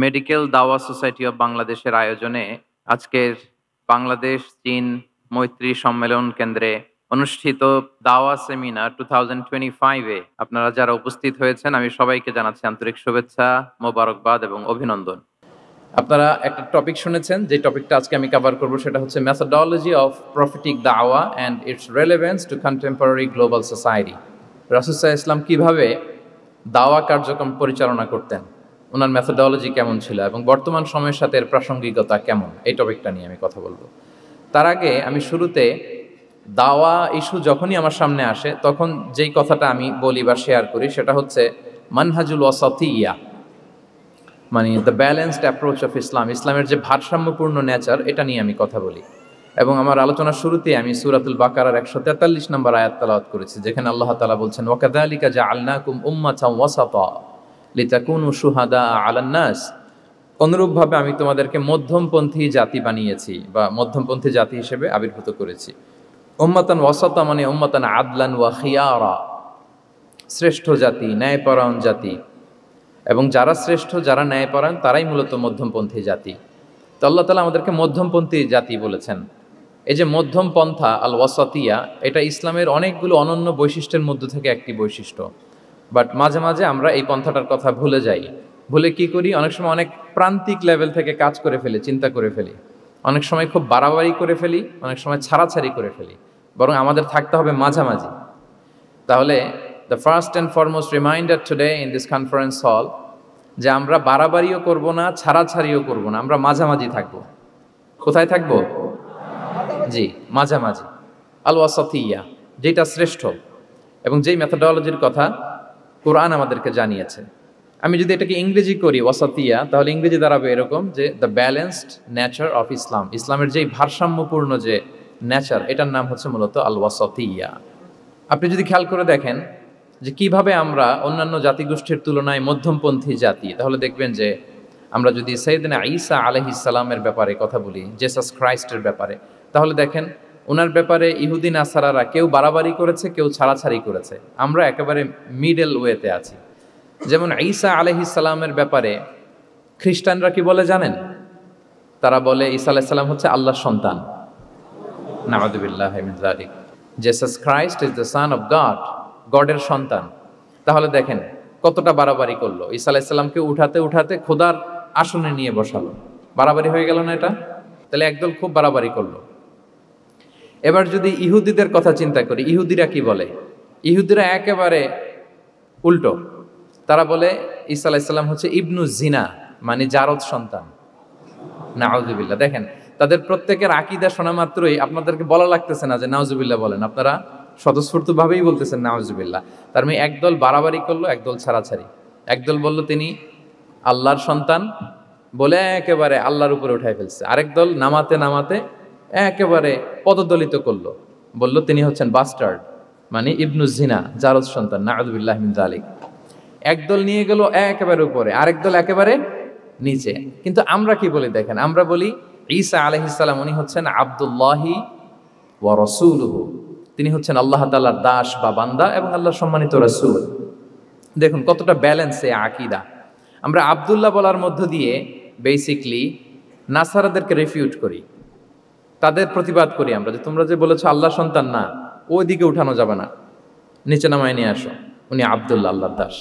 Medical দাওয়া society of বাংলাদেশের আয়োজনে আজকের বাংলাদেশ চীন মৈত্রী সম্মেলন কেন্দ্রে অনুষ্ঠিত দাওয়া সেমিনার 2025-এ আপনারা যারা উপস্থিত হয়েছেন আমি সবাইকে জানাচ্ছি আন্তরিক শুভেচ্ছা, মোবারকবাদ এবং অভিনন্দন। আপনারা একটা টপিক শুনেছেন, যে টপিকটা আজকে আমি কভার করব সেটা হচ্ছে মেথোডোলজি অফ প্রফিটিক দাওয়া and its relevance to contemporary global society. রাসূল সাল্লাল্লাহু আলাইহি ওয়াসাল্লাম কিভাবে দাওয়া কার্যক্রম পরিচালনা করতেন, ওনার মেথোডোলজি কেমন ছিল এবং বর্তমান সময়ের সাথে এর প্রাসঙ্গিকতা কেমন, এই টপিকটা নিয়ে আমি কথা বলবো। তার আগে আমি শুরুতে দাওয়া ইস্যু যখনই আমার সামনে আসে তখন যেই কথাটা আমি বলি বা শেয়ার করি সেটা হচ্ছে মানহাজুল ওয়াসাতিয়া, মানে the balanced approach of Islam, ইসলামের যে ভারসাম্যপূর্ণ নেচার, এটা নিয়ে আমি কথা বলি। এবং আমার আলোচনার শুরুতে আমি সূরাতুল বাকারার 143 নম্বর আয়াত তেলাওয়াত করেছি, যেখানে আল্লাহ তাআলা বলছেন ওয়াকাযালিকা জাআলনাকুম উম্মাতান ওয়াসাতা লিতাকুনু শুহাদা আলান নাস, অনুরূপভাবে আমি তোমাদেরকে মধ্যমপন্থী জাতি বানিয়েছি বা মধ্যমপন্থী জাতি হিসেবে আবির্ভূত করেছি। উম্মাতান ওয়াসাতা মানে উম্মাতান আদলান ওয়া খিয়ারা, শ্রেষ্ঠ জাতি, ন্যায়পরায়ণ জাতি, এবং যারা শ্রেষ্ঠ যারা ন্যায়পরায়ণ তারাই মূলত মধ্যমপন্থী জাতি। তো আল্লাহ তাআলা আমাদেরকে মধ্যমপন্থী জাতি বলেছেন। এই যে মধ্যম পন্থা আল ওয়াসাতিয়া, এটা ইসলামের অনেকগুলো অনন্য বৈশিষ্ট্যের মধ্যে থেকে একটি বৈশিষ্ট্য। বাট মাঝে মাঝে আমরা এই পন্থাটার কথা ভুলে যাই। ভুলে কি করি, অনেক সময় অনেক প্রান্তিক লেভেল থেকে কাজ করে ফেলি, চিন্তা করে ফেলি, অনেক সময় খুব বাড়াবাড়ি করে ফেলি, অনেক সময় ছাড়াছাড়ি করে ফেলি। বরং আমাদের থাকতে হবে মাঝামাঝি। তাহলে the first and foremost reminder today in this conference hall যে আমরা বাড়াবাড়িও করব না, ছাড়াছাড়িও করব না, আমরা মাঝামাঝি থাকব। কোথায় থাকব? জি, মাঝামাঝি, আল ওয়াসাতিয়া, যেটা শ্রেষ্ঠ এবং যেই মেথোডোলজির কথা কোরআন আমাদেরকে জানিয়েছে। আমি যদি এটাকে ইংরেজি করি ওয়াসাতিয়া, তাহলে ইংরেজি দাঁড়াবে এরকম যে the balanced nature of Islam, ইসলামের যেই ভারসাম্যপূর্ণ যে নেচার, এটার নাম হচ্ছে মূলত আল ওয়াসাতিয়া। আপনি যদি খেয়াল করে দেখেন যে কিভাবে আমরা অন্যান্য জাতিগোষ্ঠীর তুলনায় মধ্যমপন্থী জাতি, তাহলে দেখবেন যে আমরা যদি সাইয়েদনা ঈসা আলাইহিস সালামের ব্যাপারে কথা বলি, জেসাস ক্রাইস্টের ব্যাপারে, তাহলে দেখেন ওনার ব্যাপারে ইহুদি নাসারারা কেউ বাড়াবাড়ি করেছে, কেউ ছাড়াছাড়ি করেছে, আমরা একেবারে মিডল ওয়েতে আছি। যেমন ঈসা আলাইহিস সালামের ব্যাপারে খ্রিস্টানরা কি বলে জানেন? তারা বলে ঈসা আলাইহিস সালাম হচ্ছে আল্লাহর সন্তান, নাউযুবিল্লাহি মিন যালিক। Jesus Christ is the son of God, গডের সন্তান। তাহলে দেখেন কতটা বাড়াবাড়ি করলো, ঈসা আলাইহিস সালামকে উঠাতে উঠাতে খোদার আসনে নিয়ে বসালো। বাড়াবাড়ি হয়ে গেল না এটা? তাহলে একদল খুব বাড়াবাড়ি করলো। এবার যদি ইহুদিদের কথা চিন্তা করি, ইহুদিরা কি বলে? ইহুদিরা একেবারে উল্টো। তারা বলে ঈসা আলাইহিস সালাম হচ্ছে ইবনু জিনা, মানে জারদ সন্তান, নাউযুবিল্লাহ। দেখেন তাদের প্রত্যেকের আকীদা শোনা মাত্রই আপনাদেরকে বলা লাগতেছে না যে নাউযুবিল্লাহ বলেন, আপনারা স্বতঃস্ফূর্তভাবেই বলতেছেন নাউযুবিল্লাহ। তার মানে একদল বাড়াবাড়ি করলো, একদল ছাড়াছাড়ি। একদল বলল তিনি আল্লাহর সন্তান বলে একেবারে আল্লাহর উপরে উঠাই ফেলছে, আরেক দল নামাতে নামাতে একেবারে পদদলিত করলো, বলল তিনি হচ্ছেন বাস্টার্ড, মানে ইবনু জিনা, জারদ সন্তান, নাউযুবিল্লাহি মিন যালিক। একদল নিয়ে গেল একেবারে উপরে, আরেক দল একেবারে নিচে। কিন্তু আমরা কি বলি দেখেন, আমরা বলি ঈসা আলাইহিস সালাম উনি হচ্ছেন আব্দুল্লাহি ওয়া রাসূলুহু, তিনি হচ্ছেন আল্লাহ তাআলার দাস বা বান্দা এবং আল্লাহর সম্মানিত রাসূল। দেখুন কতটা ব্যালেন্স এই আকীদা। আমরা আব্দুল্লাহ বলার মধ্য দিয়ে বেসিকলি নাসারাদেরকে রিফিউট করি, তাদের প্রতিবাদ করি আমরা যে তোমরা যে বলেছো আল্লাহ সন্তান না, ওইদিকে উঠানো যাবে না, নিচে নামায় নিয়ে আসো, উনি আব্দুল্লাহ, আল্লাহর দাস।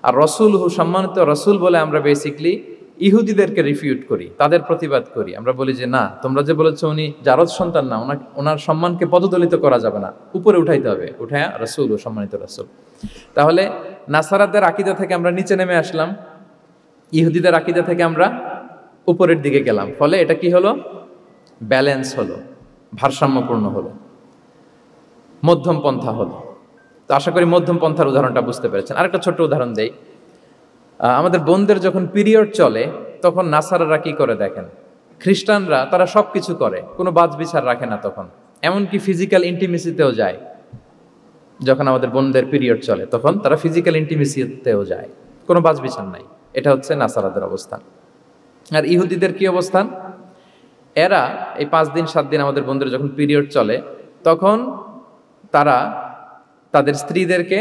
আর রাসূলুহু, সম্মানিত রাসূল বলে আমরা বেসিকলি ইহুদিদেরকে রিফিউট করি, তাদের প্রতিবাদ করি। আমরা বলি যে না, তোমরা যে বলেছো উনি জারদ সন্তান না, ওনার সম্মানকে পদদলিত করা যাবে না, উপরে উঠাইতে হবে, উঠায়া রাসূল ও সম্মানিত রাসূল। তাহলে নাসারাদের আকীদা থেকে আমরা নিচে নেমে আসলাম, ইহুদিদের আকীদা থেকে আমরা উপরের দিকে গেলাম। ফলে এটা কি হলো? ব্যালেন্স হলো, ভারসাম্যপূর্ণ হলো, মধ্যম পন্থা হলো। তো আশা করি মধ্যম পন্থার উদাহরণটা বুঝতে পেরেছেন। আরেকটা ছোট্ট উদাহরণ দেই। আমাদের বোনদের যখন পিরিয়ড চলে তখন নাসারারা কি করে দেখেন, খ্রিস্টানরা তারা সব কিছু করে, কোনো বাজ বিচার রাখে না তখন, এমনকি ফিজিক্যাল ইন্টিমেসিতেও যায়। যখন আমাদের বোনদের পিরিয়ড চলে তখন তারা ফিজিক্যাল ইন্টিমেসিতেও যায়, কোনো বাজ বিচার নাই। এটা হচ্ছে নাসারাদের অবস্থান। আর ইহুদিদের কি অবস্থান? এরা এই 5 দিন 7 দিন আমাদের বোনদের যখন পিরিয়ড চলে তখন তারা তাদের স্ত্রীদেরকে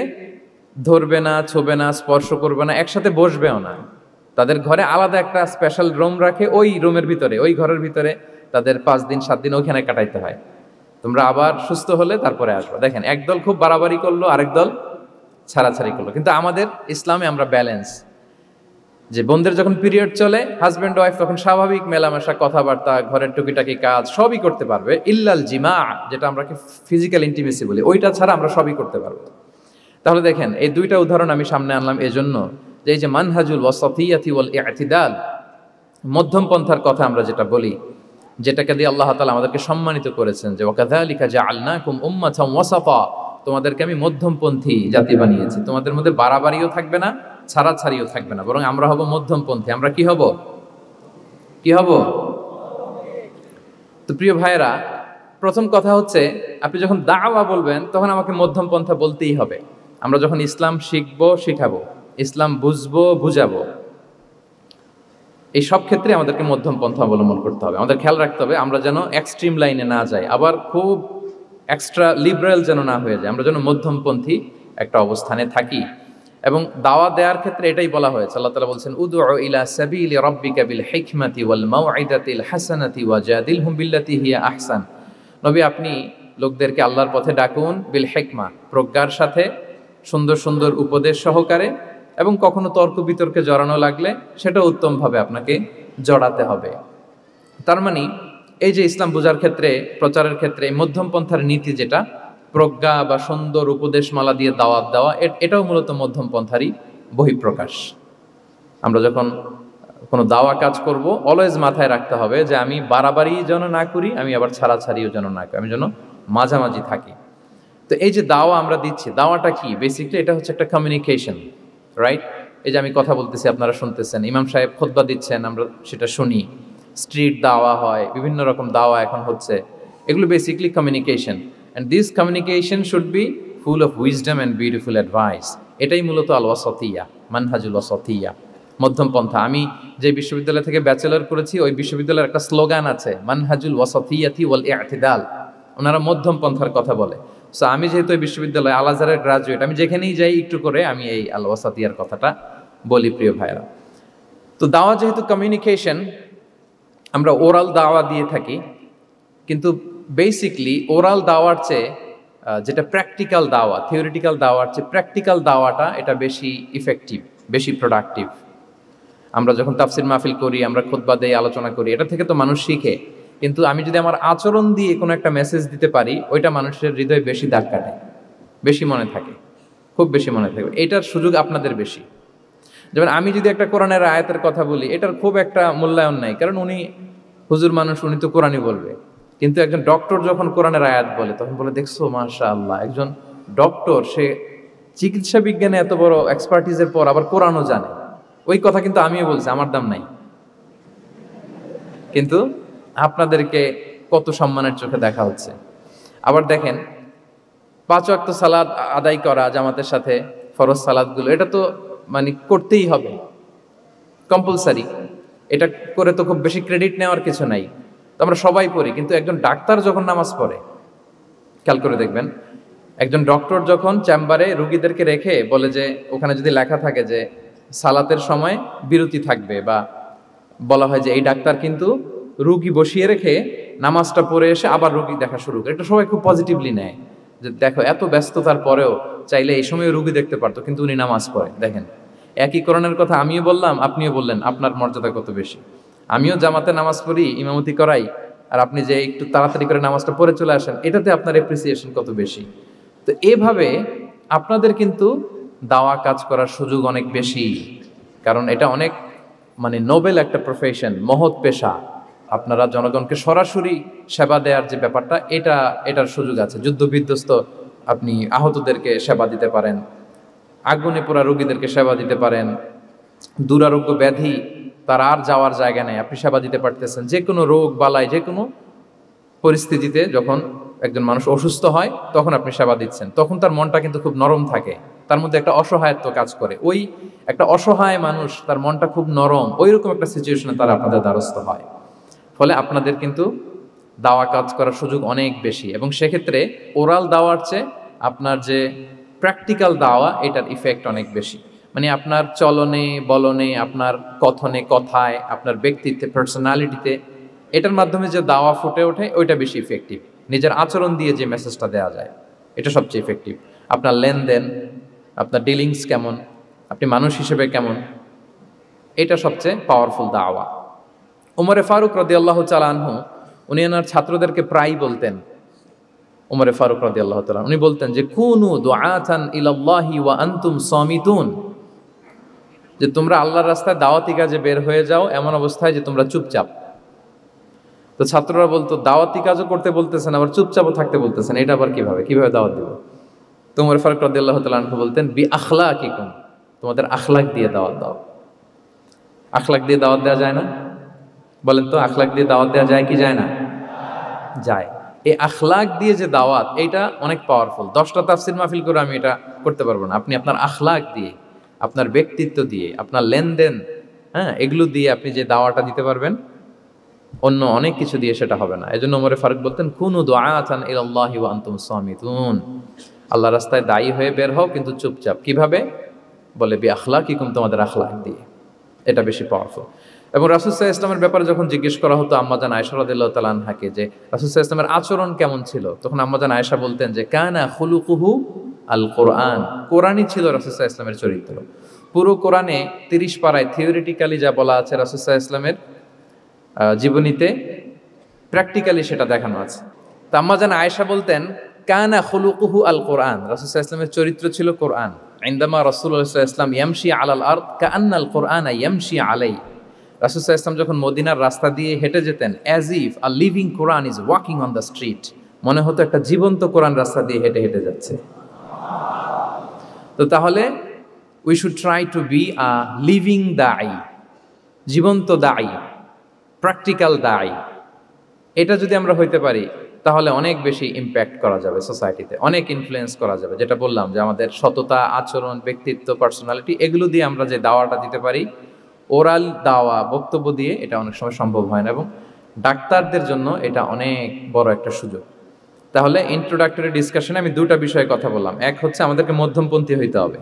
ধরবে না, ছোবে না, স্পর্শ করবে না, একসাথে বসবেও না। তাদের ঘরে আলাদা একটা স্পেশাল রুম রাখে, ওই রুমের ভিতরে, ওই ঘরের ভিতরে তাদের 5 দিন 7 দিন ওইখানে কাটাইতে হয়। তোমরা আবার সুস্থ হলে তারপরে আসবে। দেখেন, একদল খুব বাড়াবাড়ি করলো, আরেক দল ছাড়াছাড়ি করলো। কিন্তু আমাদের ইসলামে আমরা ব্যালেন্স, যে বোনদের যখন পিরিয়ড চলে, হাজব্যান্ড ওয়াইফ তখন স্বাভাবিক মেলামেশা, কথাবার্তা, ঘরের টুকিটাকি কাজ সবই করতে পারবে, ইল্লাল জিমা, যেটা আমরা ফিজিক্যাল ইন্টিমেসি বলি, ওইটা ছাড়া আমরা সবই করতে পারবো। তাহলে দেখেন, এই দুইটা উদাহরণ আমি সামনে আনলাম এজন্য যে এই যে মানহাজুল ওয়াসাতিয়াতি ওয়াল ইতিদাল, মধ্যম পন্থার কথা আমরা যেটা বলি, যেটাকে দিয়ে আল্লাহ তাআলা আমাদেরকে সম্মানিত করেছেন, যে ওয়াকাযালিকা জাআলনাকুম উম্মাতাম ওয়াসাতা, তোমাদেরকে আমি মধ্যমপন্থী জাতি বানিয়েছি, তোমাদের মধ্যে বাড়াবাড়িও থাকবে না, ছাড়াছাড়িও থাকবে না, বরং আমরা হব মধ্যমপন্থী। আমরা কি হব? কি হব? তো প্রিয় ভাইয়েরা, প্রথম কথা হচ্ছে, আপনি যখন দাওয়া বলবেন তখন আমাকে মধ্যম পন্থা বলতেই হবে। আমরা যখন ইসলাম শিখবো, শিখাবো, ইসলাম বুঝবো, বুঝাবো, এই সব ক্ষেত্রে আমাদেরকে মধ্যম পন্থা অবলম্বন করতে হবে। আমাদের খেয়াল রাখতে হবে আমরা যেন এক্সট্রিম লাইনে না যাই, আবার খুব এক্সট্রা লিবারেল যেন না হয়ে যায়, আমরা যেন মধ্যমপন্থী একটা অবস্থানে থাকি। এবং দাওয়া দেওয়ার ক্ষেত্রে এটাই বলা হয়েছে, আল্লাহ তাআলা বলছেন, উদউ ইলা সাবিলি রাব্বিকা বিল হিকমাতি ওয়াল মাউইদাতিল হাসানাতি ওয়াজাদিলহুম বিল্লাতি হিয়া আহসান। নবী, আপনি লোকদেরকে আল্লাহর পথে ডাকুন, বিল হিকমা, প্রজ্ঞার সাথে, সুন্দর সুন্দর উপদেশ সহকারে, এবং কখনো তর্ক বিতর্কে জড়ানো লাগলে সেটা উত্তমভাবে আপনাকে জড়াতে হবে। তার মানে এই যে ইসলাম বোঝার ক্ষেত্রে, প্রচারের ক্ষেত্রে মধ্যম পন্থার নীতি, যেটা প্রজ্ঞা বা সুন্দর উপদেশমালা দিয়ে দাওয়াত দেওয়া, এটাও মূলত মধ্যম পন্থারই বহিঃপ্রকাশ। আমরা যখন কোনো দাওয়া কাজ করব, অলওয়েজ মাথায় রাখতে হবে যে আমি বাড়াবাড়ি যেন না করি, আমি আবার ছাড়াছাড়িও যেন না করি, আমি যেন মাঝামাঝি থাকি। তো এই যে দাওয়া আমরা দিচ্ছি, দাওয়াটা কি? বেসিক্যালি এটা হচ্ছে একটা কমিউনিকেশন, রাইট? এই যে আমি কথা বলতেছি, আপনারা শুনতেছেন, ইমাম সাহেব খুতবা দিচ্ছেন, আমরা সেটা শুনি, স্ট্রিট দাওয়া হয়, বিভিন্ন রকম দাওয়া এখন হচ্ছে, এগুলো basically communication. And this communication should be full of wisdom and beautiful advice. এটাই মূলত আল ওয়াসাতিয়া, মানহাজুল ওয়াসাতিয়া, মধ্যম পন্থা। আমি যে বিশ্ববিদ্যালয় থেকে ব্যাচেলর করেছি, ওই বিশ্ববিদ্যালয়ের একটা স্লোগান আছে, মানহাজুল ওয়াসাতিয়াতি ওয়াল ইতিদাল। ওনারা মধ্যম পন্থার কথা বলে। সো আমি যেহেতু এই বিশ্ববিদ্যালয় আল আজহারের গ্রাজুয়েট, আমি যেখানেই যাই একটু করে আমি এই আল ওয়াসাতিয়ার কথাটা বলি, প্রিয় ভাইরা। তো দাওয়া যেহেতু কমিউনিকেশন, আমরা ওরাল দাওয়া দিয়ে থাকি, কিন্তু বেসিকলি ওরাল দাওয়ার চেয়ে যেটা প্র্যাকটিক্যাল দাওয়া, থিওরিটিক্যাল দাওয়ার চেয়ে প্র্যাকটিক্যাল দাওয়াটা এটা বেশি ইফেক্টিভ, বেশি প্রোডাক্টিভ। আমরা যখন তাফসির মাহফিল করি, আমরা খুতবা দেই, আলোচনা করি, এটা থেকে তো মানুষ শিখে। কিন্তু আমি যদি আমার আচরণ দিয়ে কোনো একটা মেসেজ দিতে পারি, ওইটা মানুষের হৃদয়ে বেশি দাগ কাটে, বেশি মনে থাকে, খুব বেশি মনে থাকবে। এটার সুযোগ আপনাদের বেশি। যেমন আমি যদি একটা কোরআনের আয়াতের কথা বলি, এটার খুব একটা মূল্যায়ন নাই, কারণ উনি হুজুর মানুষ, উনি তো কোরআনই বলবে। কিন্তু একজন ডক্টর যখন কোরআনের আয়াত বলে, তখন বলে, দেখছো মাশাআল্লাহ, একজন ডক্টর, সে চিকিৎসা বিজ্ঞানে এত বড় এক্সপার্টিজের পর আবার কোরআনও জানে। ওই কথা কিন্তু আমিও বলছি, আমার দাম নাই। কিন্তু আপনাদেরকে কত সম্মানের চোখে দেখা হচ্ছে। আবার দেখেন, 5 ওয়াক্ত সালাত আদায় করা জামাতের সাথে, ফরজ সালাতগুলো, এটা তো মানে করতেই হবে, কম্পালসারি। এটা করে তো খুব বেশি ক্রেডিট নেওয়ার কিছু নাই, তো আমরা সবাই পড়ি। কিন্তু একজন ডাক্তার যখন নামাজ পড়ে, খেয়াল করে দেখবেন, একজন ডক্টর যখন চেম্বারে রুগীদেরকে রেখে বলে যে, ওখানে যদি লেখা থাকে যে সালাতের সময় বিরতি থাকবে, বা বলা হয় যে এই ডাক্তার কিন্তু রুগী বসিয়ে রেখে নামাজটা পড়ে এসে আবার রুগী দেখা শুরু করে, এটা সবাই খুব পজিটিভলি নেয়, যে দেখো এত ব্যস্ততার পরেও চাইলে এই সময় রুগী দেখতে পারতো, কিন্তু উনি নামাজ পড়ে। দেখেন, একই কোরআনের কথা আমিও বললাম, আপনিও বললেন, আপনার মর্যাদা কত বেশি। আমিও জামাতে নামাজ পড়ি, ইমামতি করাই, আর আপনি যে একটু তাড়াতাড়ি করে নামাজটা পড়ে চলে আসেন, এটাতে আপনার এপ্রিসিয়েশন কত বেশি। তো এভাবে আপনাদের কিন্তু দাওয়া কাজ করার সুযোগ অনেক বেশি, কারণ এটা অনেক মানে নোবেল একটা প্রফেশন, মহৎ পেশা। আপনারা জনগণকে সরাসরি সেবা দেওয়ার যে ব্যাপারটা, এটার সুযোগ আছে। যুদ্ধ বিধ্বস্ত আপনি আহতদেরকে সেবা দিতে পারেন, আগুনে পোড়া রোগীদেরকে সেবা দিতে পারেন, দুরারোগ্য ব্যাধি, তার আর যাওয়ার জায়গা নেই, আপনি সেবা দিতে পারতেছেন। যে কোনো রোগ বালাই, যে কোনো পরিস্থিতিতে যখন একজন মানুষ অসুস্থ হয়, তখন আপনি সেবা দিচ্ছেন, তখন তার মনটা কিন্তু খুব নরম থাকে, তার মধ্যে একটা অসহায়ত্ব কাজ করে। ওই একটা অসহায় মানুষ, তার মনটা খুব নরম, ওই রকম একটা সিচুয়েশনে তারা আপনাদের দ্বারস্থ হয়। ফলে আপনাদের কিন্তু দাওয়া কাজ করার সুযোগ অনেক বেশি, এবং সেক্ষেত্রে ওরাল দাওয়ার চেয়ে আপনার যে প্র্যাকটিক্যাল দাওয়া, এটার ইফেক্ট অনেক বেশি। মানে আপনার চলনে বলনে, আপনার কথনে কথায়, আপনার ব্যক্তিত্বে, পার্সোনালিটিতে, এটার মাধ্যমে যে দাওয়া ফুটে ওঠে ওইটা বেশি ইফেক্টিভ। নিজের আচরণ দিয়ে যে মেসেজটা দেওয়া যায় এটা সবচেয়ে ইফেক্টিভ। আপনার লেনদেন, আপনার ডিলিংস কেমন, আপনি মানুষ হিসেবে কেমন, এটা সবচেয়ে পাওয়ারফুল দাওয়া। উমরে ফারুক রাদিয়াল্লাহু তাআলা আনহু উনি ওনার ছাত্রদেরকে প্রায় বলতেন, উমরে ফারুক রাদিয়াল্লাহু তাআলা উনি বলতেন যে কুনু দুআতান ইলাল্লাহি ওয়া আনতুম সামিতুন, যে তোমরা আল্লাহর রাস্তায় দাওয়াতি কাজে বের হয়ে যাও এমন অবস্থায় যে তোমরা চুপচাপ। তো ছাত্ররা বলতো দাওয়াতি কাজও করতে বলতেছেন আবার চুপচাপও থাকতে বলতেছেন, এটা আবার কিভাবে দাওয়াত দিব? তো উমর ফারুক রাদিয়াল্লাহু তাআলা আনহু বলতেন বি আখলাকিকুম, তোমাদের আখলাক দিয়ে দাওয়াত দাও। আখলাক দিয়ে দাওয়াত দেওয়া যায় না? বলেন তো, আখলাক দিয়ে দাওয়াত দেওয়া যায় কি যায় না? যায়। এই আখলাক দিয়ে যে দাওয়াত, এইটা অনেক পাওয়ারফুল। 10টা তাফসির মাহফিল করে আমি এটা করতে পারবো না। আপনি আপনার আখলাক দিয়ে, আপনার ব্যক্তিত্ব দিয়ে, আপনার লেনদেন, হ্যাঁ, এগুলো দিয়ে আপনি যে দাওয়াটা দিতে পারবেন, অন্য অনেক কিছু দিয়ে সেটা হবে না। এজন্য ওমর ফারুক বলতেন কুনু দুআতান ইলাল্লাহি ওয়া আনতুম সামিতুন, আল্লাহ রাস্তায় দায়ী হয়ে বের হও কিন্তু চুপচাপ। কিভাবে? বলে বি আখলাকিকুম, তোমাদের আখলাক দিয়ে। এটা বেশি পাওয়ারফুল। এবং রাসূল সাল্লাল্লাহু আলাইহি ওয়াসাল্লামের ব্যাপারে যখন জিজ্ঞেস করা হতো আম্মাজান আয়েশা রাদিয়াল্লাহু তাআলা আনহাকে যে রাসূল সাল্লাল্লাহু আলাইহি ওয়াসাল্লামের আচরণ কেমন ছিল, তখন আম্মাজান আয়েশা বলতেন যে কানা খুলুকুহু আল কোরআন, কোরআনই ছিল রাসূল সাল্লাল্লাহু আলাইহি ওয়াসাল্লামের চরিত্র। পুরো কোরআনে 30 পারায় থিওরিটিক্যালি যা বলা আছে রাসূল সাল্লাল্লাহু আলাইহি ওয়াসাল্লামের জীবনীতে প্র্যাকটিক্যালি সেটা দেখানো আছে। তো আম্মাজান আয়েশা বলতেন কানা খুলুকুহু আল কোরআন, রাসূল সাল্লাল্লাহু আলাইহি ওয়াসাল্লামের চরিত্র ছিল কোরআন। ইনদামা রাসূলুল্লাহ সাল্লাল্লাহু আলাইহি ওয়াসাল্লাম ইয়ামশি আলাল আরদ কাআন্নাল কোরআনা ইয়ামশি আলাইহি, রাসূল সাল্লাল্লাহু আলাইহি ওয়াসাল্লাম যখন মদিনার রাস্তা দিয়ে হেঁটে যেতেন, as if a living Quran is walking on the street, মনে হতো একটা জীবন্ত কোরআন রাস্তা দিয়ে হেঁটে হেঁটে যাচ্ছে। তো তাহলে we should try to be a living দাঈ, জীবন্ত দাঈ, প্র্যাকটিক্যাল দাঈ। এটা যদি আমরা হইতে পারি তাহলে অনেক বেশি ইম্প্যাক্ট করা যাবে সোসাইটিতে, অনেক ইনফ্লুয়েন্স করা যাবে। যেটা বললাম যে আমাদের সততা, আচরণ, ব্যক্তিত্ব, পার্সোনালিটি, এগুলো দিয়ে আমরা যে দাওয়াটা দিতে পারি, ওরাল দাওয়া, বক্তব্য দিয়ে, এটা অনেক সময় সম্ভব হয় না। এবং ডাক্তারদের জন্য এটা অনেক বড় একটা সুযোগ। তাহলে ইন্ট্রোডাক্টরি ডিসকাশনে আমি দুটা বিষয়ে কথা বললাম। এক হচ্ছে আমাদেরকে মধ্যমপন্থী হইতে হবে,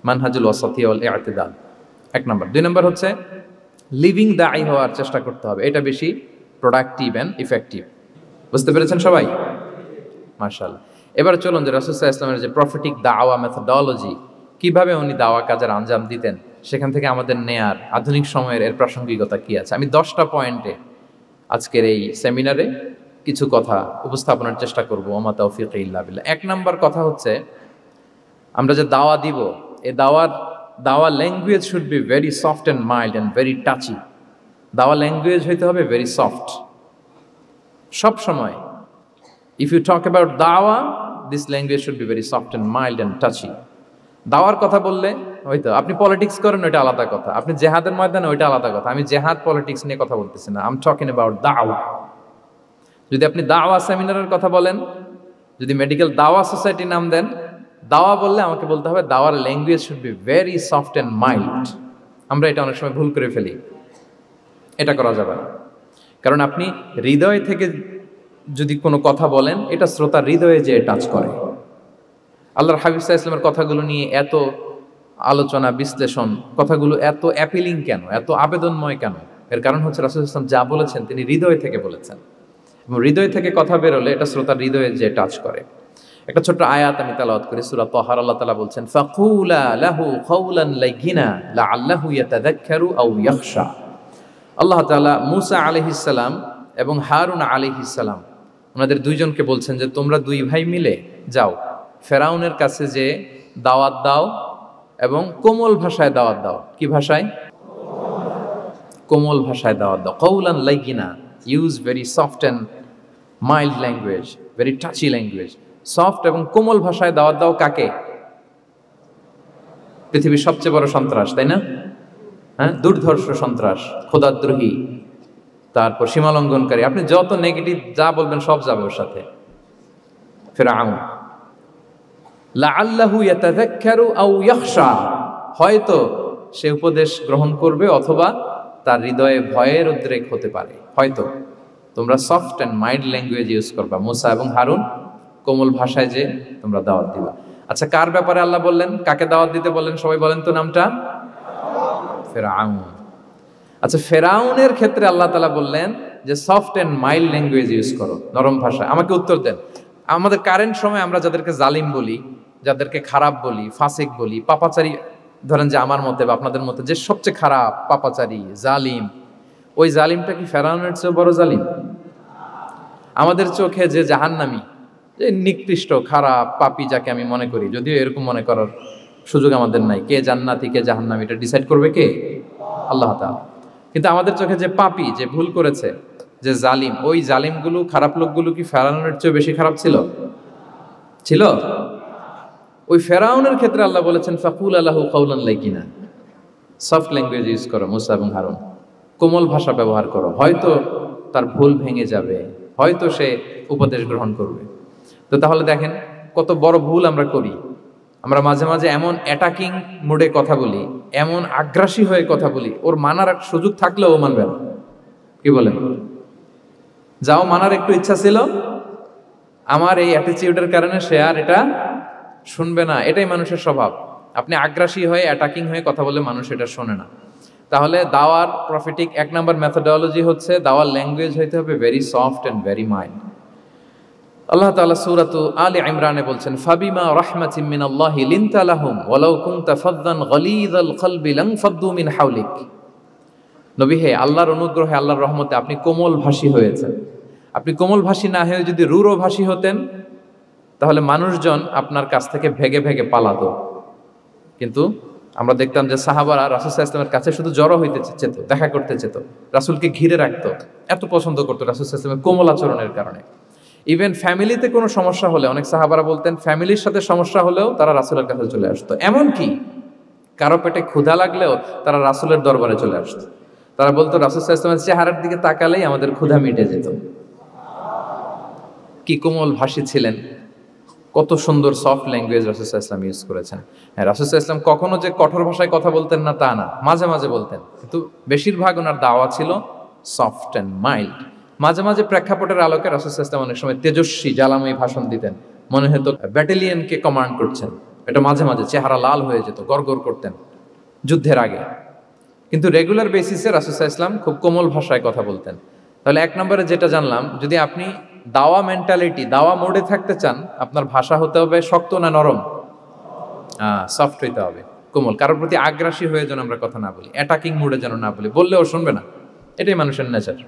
মানহাজুল ওয়াসাতি ওয়াল ইআতিদাল, 1 নম্বর। 2 নম্বর হচ্ছে লিভিং দাঈ হওয়ার চেষ্টা করতে হবে, এটা বেশি প্রোডাক্টিভ অ্যান্ড ইফেক্টিভ। বুঝতে পেরেছেন সবাই? মাশাআল্লাহ। এবার চলুন যে রাসূল সাল্লাল্লাহু আলাইহি ওয়াসাল্লামের যে প্রফেটিক দাওয়া মেথোডোলজি, কিভাবে উনি দাওয়া কাজের আঞ্জাম দিতেন, সেখান থেকে আমাদের নেয়ার আধুনিক সময়ের এর প্রাসঙ্গিকতা কি আছে, আমি 10টা পয়েন্টে আজকের এই সেমিনারে কিছু কথা উপস্থাপনের চেষ্টা করব। ওমা তাওফীক ইল্লা বিল্লাহ। 1 নম্বর কথা হচ্ছে, আমরা যে দাওয়া দিব, এই দাওয়া language should be very soft and mild and very touchy. দাওয়া ল্যাঙ্গুয়েজ হইতে হবে ভেরি সফট। সব সময় ইফ ইউ টক অ্যাবাউট দাওয়া, this language should be very soft and mild and touchy. দাওয়ার কথা বললে হয়তো আপনি পলিটিক্স করেন, ওইটা আলাদা কথা। আপনি জেহাদের ময়দানে, ওইটা আলাদা কথা। আমি জেহাদ পলিটিক্স নিয়ে কথা বলতেছি না, আই এম টকিং অ্যাবাউট দাওয়া। যদি আপনি দাওয়া সেমিনারের কথা বলেন, যদি মেডিকেল দাওয়া সোসাইটি নাম দেন, দাওয়া বললে আমাকে বলতে হবে দাওয়ার language should be very soft and mild. আমরা এটা অনেক সময় ভুল করে ফেলি, এটা করা যাবে না। কারণ আপনি হৃদয় থেকে যদি কোনো কথা বলেন, এটা শ্রোতার হৃদয়ে যে টাচ করে। আল্লাহর হাবিব সাল্লাল্লাহু আলাইহি ওয়াসাল্লামের কথাগুলো নিয়ে এত আলোচনা, বিশ্লেষণ, কথাগুলো এত অ্যাপিলিং কেন, এত আবেদনময় কেন? এর কারণ হচ্ছে রাসূল সাল্লাল্লাহু আলাইহি ওয়াসাল্লাম যা বলেছেন তিনি হৃদয় থেকে বলেছেন, এবং হৃদয় থেকে কথা বেরোলে এটা শ্রোতার হৃদয়ে যে টাচ করে। একটা ছোট্ট আয়াত আমি তেলাওয়াত করি, সূরা তাহার। আল্লাহ তাআলা বলছেন ফাকুলা লাহু কাওলান লাইয়িনা লাআল্লাহু ইয়াতাযাক্কারু আও ইয়াখশা। আল্লাহ তাআলা মূসা আলাইহিস সালাম এবং হারুন আলাইহিস সালাম, ওনাদের দুইজনকে বলছেন যে তোমরা দুই ভাই মিলে যাও, ফেরাউনের কাছে যে দাওয়াত দাও এবং কোমল ভাষায় দাওয়াত দাও। কি ভাষায়? কোমল ভাষায় দাওয়াত দাও। কাওলান লাইয়িনা, use very soft and mild language, very touchy language. Soft এবং কোমল ভাষায় দাওয়াত দাও কাকে? পৃথিবীর সবচেয়ে বড় সন্ত্রাস, তাই না? হ্যাঁ, দুর্ধর্ষ সন্ত্রাস, খোদাদ্রোহী, তারপর সীমালঙ্ঘনকারী। আপনি যত নেগেটিভ যা বলবেন সব যাবে ওর সাথে। ফিরআউন, লাআল্লাহু ইয়াতাযাক্কারু আও ইয়াখশা, হয়তো সে উপদেশ গ্রহণ করবে অথবা তার হৃদয়ে ভয়ের উদ্রেক হতে পারে। হয়তো তোমরা soft and mild language use করবা। মূসা এবং হারুন কোমল ভাষায় যে তোমরা দাওয়াত দিবা। আচ্ছা, কার ব্যাপারে আল্লাহ বললেন, কাকে দাওয়াত দিতে বললেন? সবাই বলেন তো নামটা। ফেরাউন। আচ্ছা, ফেরাউনের ক্ষেত্রে আল্লাহ তাআলা বললেন যে soft and mild language use করো, নরম ভাষা। আমাকে উত্তর দেন, আমাদের কারেন্ট সময় আমরা যাদেরকে জালিম বলি, যাদেরকে খারাপ বলি, ফাসিক বলি, পাপাচারী, ধরেন যে আমার মতে বা আপনাদের মতে যে সবচেয়ে খারাপ, পাপাচারী, জালিম, ওই জালিমটা কি ফেরাউনের চেয়ে বড় জালিম? আমাদের চোখে যে জাহান্নামী, যে নিকৃষ্ট খারাপ পাপী যাকে আমি মনে করি, যদিও এরকম মনে করার সুযোগ আমাদের নাই, কে জান্নাতি কে জাহান্নামী এটা ডিসাইড করবে কে? আল্লাহ তাআলা। কিন্তু আমাদের চোখে যে পাপী, যে ভুল করেছে, যে জালিম, ওই জালিমগুলো, খারাপ লোকগুলো কি ফেরাউনের চেয়ে বেশি খারাপ ছিল? ছিল? ওই ফেরাউনের ক্ষেত্রে আল্লাহ বলেছেন ফাকুল আলাহু কাউলান লাইকিনা, সফট ল্যাঙ্গুয়েজ ইউজ করো মুসা এবং হারুন, কোমল ভাষা ব্যবহার করো, হয়তো তার ভুল ভেঙে যাবে, হয়তো সে উপদেশ গ্রহণ করবে। তো তাহলে দেখেন কত বড় ভুল আমরা করি। আমরা মাঝে মাঝে এমন অ্যাটাকিং মুডে কথা বলি, এমন আগ্রাসী হয়ে কথা বলি, ওর মানার এক সুযোগ থাকলেও ও মানবে না। কি বলেন? যাও মানার একটু ইচ্ছা ছিল, আমার এই অ্যাটিটিউডের কারণে সে আর এটা শুনবে না। এটাই মানুষের স্বভাব। আপনি আগ্রাসী হয়ে অ্যাটাকিং হয়ে কথা বলে মানুষ এটা শোনে না। তাহলে দাওয়ার প্রফিটিক 1 নম্বর মেথোডোলজি হচ্ছে দাওয়ার ল্যাঙ্গুয়েজ হইতে হবে very soft and very mild. আল্লাহ তাআলা সূরাতু আলে ইমরানে বলছেন ফাবিমা রাহমাতিন মিনাল্লাহি লিনতা লাহুম ওয়ালাউ কুনতা ফাদদান গালিযাল কলবি লানফাদ্দু মিন হাওলিক। নবী হে, আল্লাহর অনুগ্রহে, আল্লাহর রহমতে আপনি কোমল ভাষী হয়েছেন। আপনি কোমল ভাষী না হয়ে যদি রূঢ় ভাষী হতেন তাহলে মানুষজন আপনার কাছ থেকে ভেগে ভেগে পালাতো। কিন্তু আমরা দেখতাম যে সাহাবারা রাসূল সাল্লাল্লাহু আলাইহি ওয়াসাল্লামের কাছে শুধু জড়ো হইতে চেত, দেখা করতে চেত, রাসূলকে ঘিরে রাখতো, এত পছন্দ করতো রাসূল সাল্লাল্লাহু আলাইহি ওয়াসাল্লামের কোমল আচরণের কারণে। ইভেন ফ্যামিলিতে কোনো সমস্যা হলে, অনেক সাহাবারা বলতেন ফ্যামিলির সাথে সমস্যা হলেও তারা রাসূলের কাছে চলে আসতো। এমনকি কারো পেটে ক্ষুধা লাগলেও তারা রাসূলের দরবারে চলে আসতো। তারা বলতো রাসূল সাল্লাল্লাহু আলাইহি ওয়াসাল্লামের চেহারার দিকে তাকালেই আমাদের ক্ষুধা মিটে যেত। কি কোমল ভাষী ছিলেন, কত সুন্দর সফট ল্যাঙ্গুয়েজ রাসূল সাল্লাল্লাহু আলাইহি ওয়াসাল্লাম ইউজ করেছেন। হ্যাঁ, রাসূল সাল্লাল্লাহু আলাইহি ওয়াসাল্লাম কখনো যে কঠোর ভাষায় কথা বলতেন না তা না, মাঝে মাঝে বলতেন, কিন্তু বেশিরভাগ ওনার দাওয়া ছিল সফট অ্যান্ড মাইল্ড। মাঝে মাঝে প্রেক্ষাপটের আলোকে রাসূল সাল্লাল্লাহু আলাইহি ওয়াসাল্লাম অনেক সময় তেজস্বী জ্বালাময়ী ভাষণ দিতেন, মনে হতো ব্যাটালিয়নকে কমান্ড করছেন। এটা মাঝে মাঝে চেহারা লাল হয়ে যেত, গড়গড় করতেন যুদ্ধের আগে। কিন্তু রেগুলার বেসিসে রাসূল সাল্লাল্লাহু আলাইহি ওয়াসাল্লাম খুব কোমল ভাষায় কথা বলতেন। তাহলে 1 নম্বরে যেটা জানলাম, যদি আপনি দাওয়া মেন্টালিটি, দাওয়া মোডে থাকতে চান, আপনার ভাষা হতে হবে শক্ত না নরম? সফট হইতে হবে, কোমল। কারোর প্রতি আগ্রাসী হয়ে যেন আমরা কথা না বলি, অ্যাটাকিং মুডে যেন না বলি, বললেও শুনবে না। এটাই মানুষের নেচার,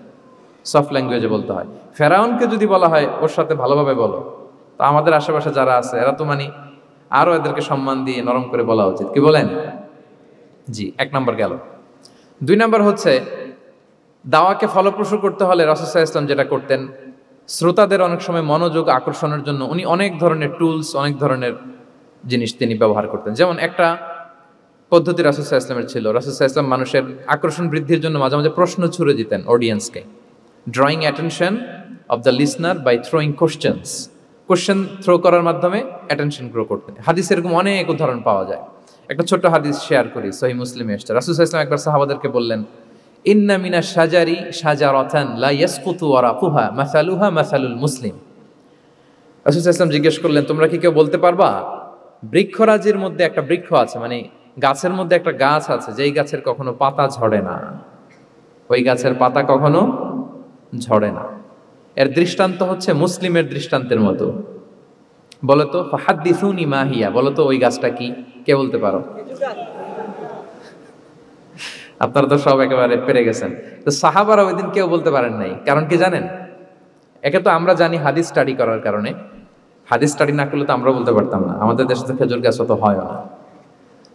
সফট ল্যাঙ্গুয়েজে বলতে হয়। ফেরাউনকে যদি বলা হয় ওর সাথে ভালোভাবে বলো, তো আমাদের আশেপাশে যারা আছে এরা তো আরো এদেরকে সম্মান দিয়ে নরম করে বলা উচিত। কি বলেন? জি, 1 নম্বর গেল। 2 নম্বর হচ্ছে দাওয়াকে ফলপ্রসূ করতে হলে রাসূল সাল্লাল্লাহু আলাইহি ওয়াসাল্লাম যেটা করতেন, শ্রোতাদের অনেক সময় মনোযোগ আকর্ষণের জন্য উনি অনেক ধরনের টুলস, অনেক ধরনের জিনিস তিনি ব্যবহার করতেন। যেমন একটা পদ্ধতি রাসূল সাল্লাল্লাহু আলাইহি ওয়াসাল্লামের ছিল, রাসূল সাল্লাল্লাহু আলাইহি ওয়াসাল্লাম মানুষের আকর্ষণ বৃদ্ধির জন্য মাঝে মাঝে প্রশ্ন ছুড়ে দিতেন অডিয়েন্সকে। Drawing attention of the listener by throwing questions. Question throw করার মাধ্যমে অ্যাটেনশন গ্রো করতেন। হাদিসে এরকম অনেক উদাহরণ পাওয়া যায়। একটা ছোট্ট হাদিস শেয়ার করি, সহিহ মুসলিমে এসেছে। রাসূল সাল্লাল্লাহু আলাইহি ওয়াসাল্লাম একবার সাহাবাদেরকে বললেন, ইন্না মিনাশ শাজারি শাজারাতান লা ইয়াসকুতু ওয়ারাকুহা মাসালুহা মাসালুল মুসলিম। রাসূল সাল্লাল্লাহু আলাইহি ওয়াসাল্লাম জিজ্ঞেস করলেন, তোমরা কি কেউ বলতে পারবা বৃক্ষরাজির মধ্যে একটা বৃক্ষ আছে, গাছের মধ্যে একটা গাছ আছে যেই গাছের কখনো পাতা ঝরে না, ওই গাছের পাতা কখনো ঝরে না। এর দৃষ্টান্ত হচ্ছে মুসলিমের দৃষ্টান্তের মতো। বলো তো ফাহাদ্দিসুনি মা হিয়া, বলো তো ওই গাছটা কি? কে বলতে পারো? আপনারা তো সব একেবারে পেরে গেছেন। তো সাহাবারা ওই দিন কেউ বলতে পারেন নাই। কারণ কি জানেন? একে তো আমরা জানি হাদিস স্টাডি করার কারণে, হাদিস স্টাডি না করলে তো আমরা বলতে পারতাম না, আমাদের দেশে তো খেজুর গাছ অত হয় না।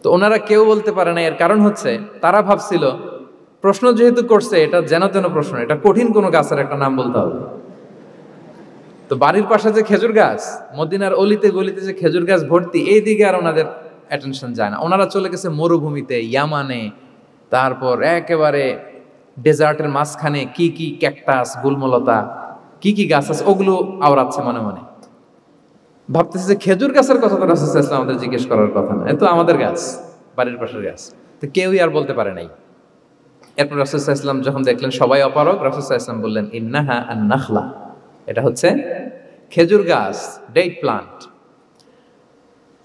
তো ওনারা কেউ বলতে পারে না। এর কারণ হচ্ছে তারা ভাবছিল প্রশ্ন যেহেতু করছে এটা যেন তেন প্রশ্ন, এটা কঠিন কোনো গাছের একটা নাম বলতে হবে। তো বাড়ির পাশে যে খেজুর গাছ, মদিনার অলিতে গলিতে যে খেজুর গাছ ভর্তি, এই দিকে আর ওনাদের অ্যাটেনশন যায় না। ওনারা চলে গেছে মরুভূমিতে, ইয়ামানে, তারপর একেবারে ডেজার্টের মাঝখানে কি কি ক্যাকটাস, গুলমলতা, কি কি গাছ আছে ওগুলো আওড়াচ্ছে মনে মনে। ভাবতেছে যে খেজুর গাছের কথা তো রাসূল সাল্লাল্লাহু আলাইহি ওয়াসাল্লাম আমাদের জিজ্ঞেস করার কথা না, এ তো আমাদের গাছ, বাড়ির পাশের গাছ। তো কেউই আর বলতে পারে নাই। এরপর রাসূল সাল্লাল্লাহু আলাইহি ওয়াসাল্লাম যখন দেখলেন সবাই অপারগ, রাসূল সাল্লাল্লাহু আলাইহি ওয়াসাল্লাম বললেন, ইন্নাহা আন-নাখলা, এটা হচ্ছে খেজুর গাছ, ডেট প্লান্ট।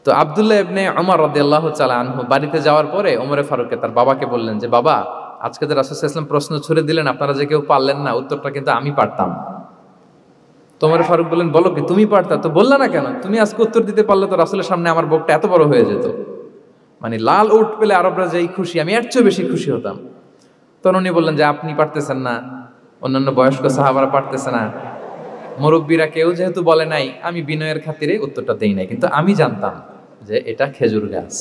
তো আব্দুল্লাহ ইবনে ওমর রাদিয়াল্লাহু তাআলা আনহু বাড়িতে যাওয়ার পরে ওমরে ফারুককে তার বাবাকে বললেন যে, বাবা, আজকে যে রাসূল সাল্লাল্লাহু আলাইহি ওয়াসাল্লাম প্রশ্ন ছুড়ে দিলেন, আপনারা যে কেউ পারলেন না, উত্তরটা কিন্তু আমি পারতাম। তো ওমরে ফারুক বললেন, বলো কি, তুমি পারতা? তো বললা না কেন? তুমি আজকে উত্তর দিতে পারলে তো রাসূলের সামনে আমার বুকটা এত বড় হয়ে যেত। মানে লাল উট পেলে আরবরা যেই খুশি, আমি এর চেয়ে বেশি খুশি হতাম। তখন উনি বললেন যে, আপনি পারতেছেন না, অন্যান্য বয়স্ক সাহাবারা পারতেছে না, মুরব্বীরা কেউ যেহেতু বলে নাই, আমি বিনয়ের খাতিরে উত্তরটা দেই নাই, কিন্তু আমি জানতাম যে এটা খেজুর গাছ।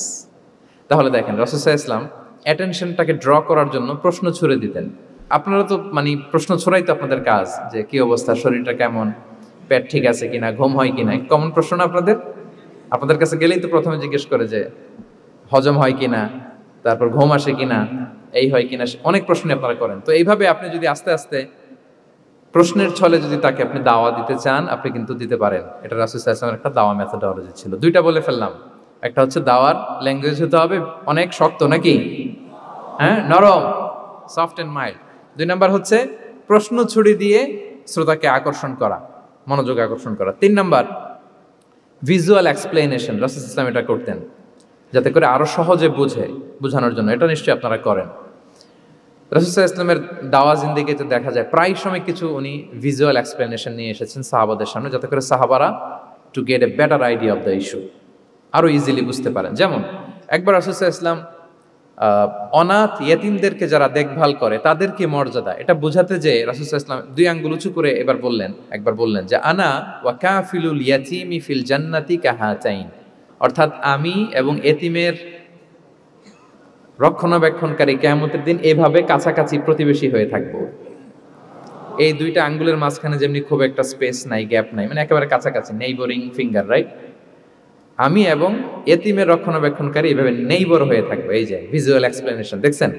তাহলে দেখেন, রাসূল সাল্লাল্লাহু আলাইহি ওয়াসাল্লাম অ্যাটেনশনটাকে ড্র করার জন্য প্রশ্ন ছুড়ে দিতেন। আপনারা তো মানে প্রশ্ন ছড়াই তো আপনাদের কাজ, যে কি অবস্থা, শরীরটা কেমন, পেট ঠিক আছে কিনা, ঘুম হয় কিনা, কমন প্রশ্ন না আপনাদের? আপনাদের কাছে গেলেই তো প্রথমে জিজ্ঞেস করে যে হজম হয় কিনা, তারপর ঘুম আসে কিনা, এই হয় কিনা, অনেক প্রশ্ন আপনারা করেন। তো এইভাবে আপনি যদি আস্তে আস্তে প্রশ্নের ছলে যদি তাকে আপনি দাওয়া দিতে চান, আপনি কিন্তু দিতে পারেন। এটা রাসূল সাল্লাল্লাহু আলাইহি ওয়াসাল্লামের একটা দাওয়া মেথোডোলজি ছিল। দুইটা বলে ফেললাম। একটা হচ্ছে দাওয়ার ল্যাঙ্গুয়েজ হতে হবে অনেক শক্ত, নাকি? হ্যাঁ, নরম, সফট এন্ড মাইল্ড। 2 নাম্বার হচ্ছে প্রশ্ন ছুড়ে দিয়ে শ্রোতাকে আকর্ষণ করা, মনোযোগ আকর্ষণ করা। 3 নাম্বার ভিজুয়াল এক্সপ্লেনেশন। রাসূল সাল্লাল্লাহু আলাইহি ওয়াসাল্লাম এটা করতেন যাতে করে আরো সহজে বোঝানোর জন্য। এটা নিশ্চয়ই আপনারা করেন। রাসূল সাল্লাল্লাহু আলাইহি ওয়াসাল্লামের দাওয়া জিন্দেগিতে দেখা যায় প্রায় সময় কিছু উনি ভিজুয়াল এক্সপ্লেনেশন নিয়ে এসেছেন সাহাবাদের সামনে, যাতে করে সাহাবারা to get a better idea of the issue, আরো ইজিলি বুঝতে পারেন। যেমন একবার রাসূল সাল্লাল্লাহু আলাইহি ওয়াসাল্লাম অনাথ ইয়েতিমদেরকে যারা দেখভাল করে তাদের কি মর্যাদা, এটা বোঝাতে যে রাসূল সাল্লাল্লাহু আলাইহি ওয়াসাল্লাম 2 আঙ্গুল উঁচু করে একবার বললেন যে, আনা ওয়া কাফিলুল ইয়াতীমি ফিল জান্নাতি কাহাতাইন, অর্থাৎ আমি এবং এতিমের রক্ষণাবেক্ষণকারী কিয়ামতের দিন এভাবে কাছাকাছি প্রতিবেশী হয়ে থাকব। এই 2টা আঙ্গুলের মাঝখানে যেমনি খুব একটা স্পেস নাই, গ্যাপ নাই, মানে একেবারে কাছাকাছি, নেইবরিং ফিঙ্গার, রাইট? আমি এবং এতিমের রক্ষণাবেক্ষণকারী এভাবে নেইবর হয়ে থাকবো। এই যে ভিজুয়াল এক্সপ্লেনেশন দেখছেন,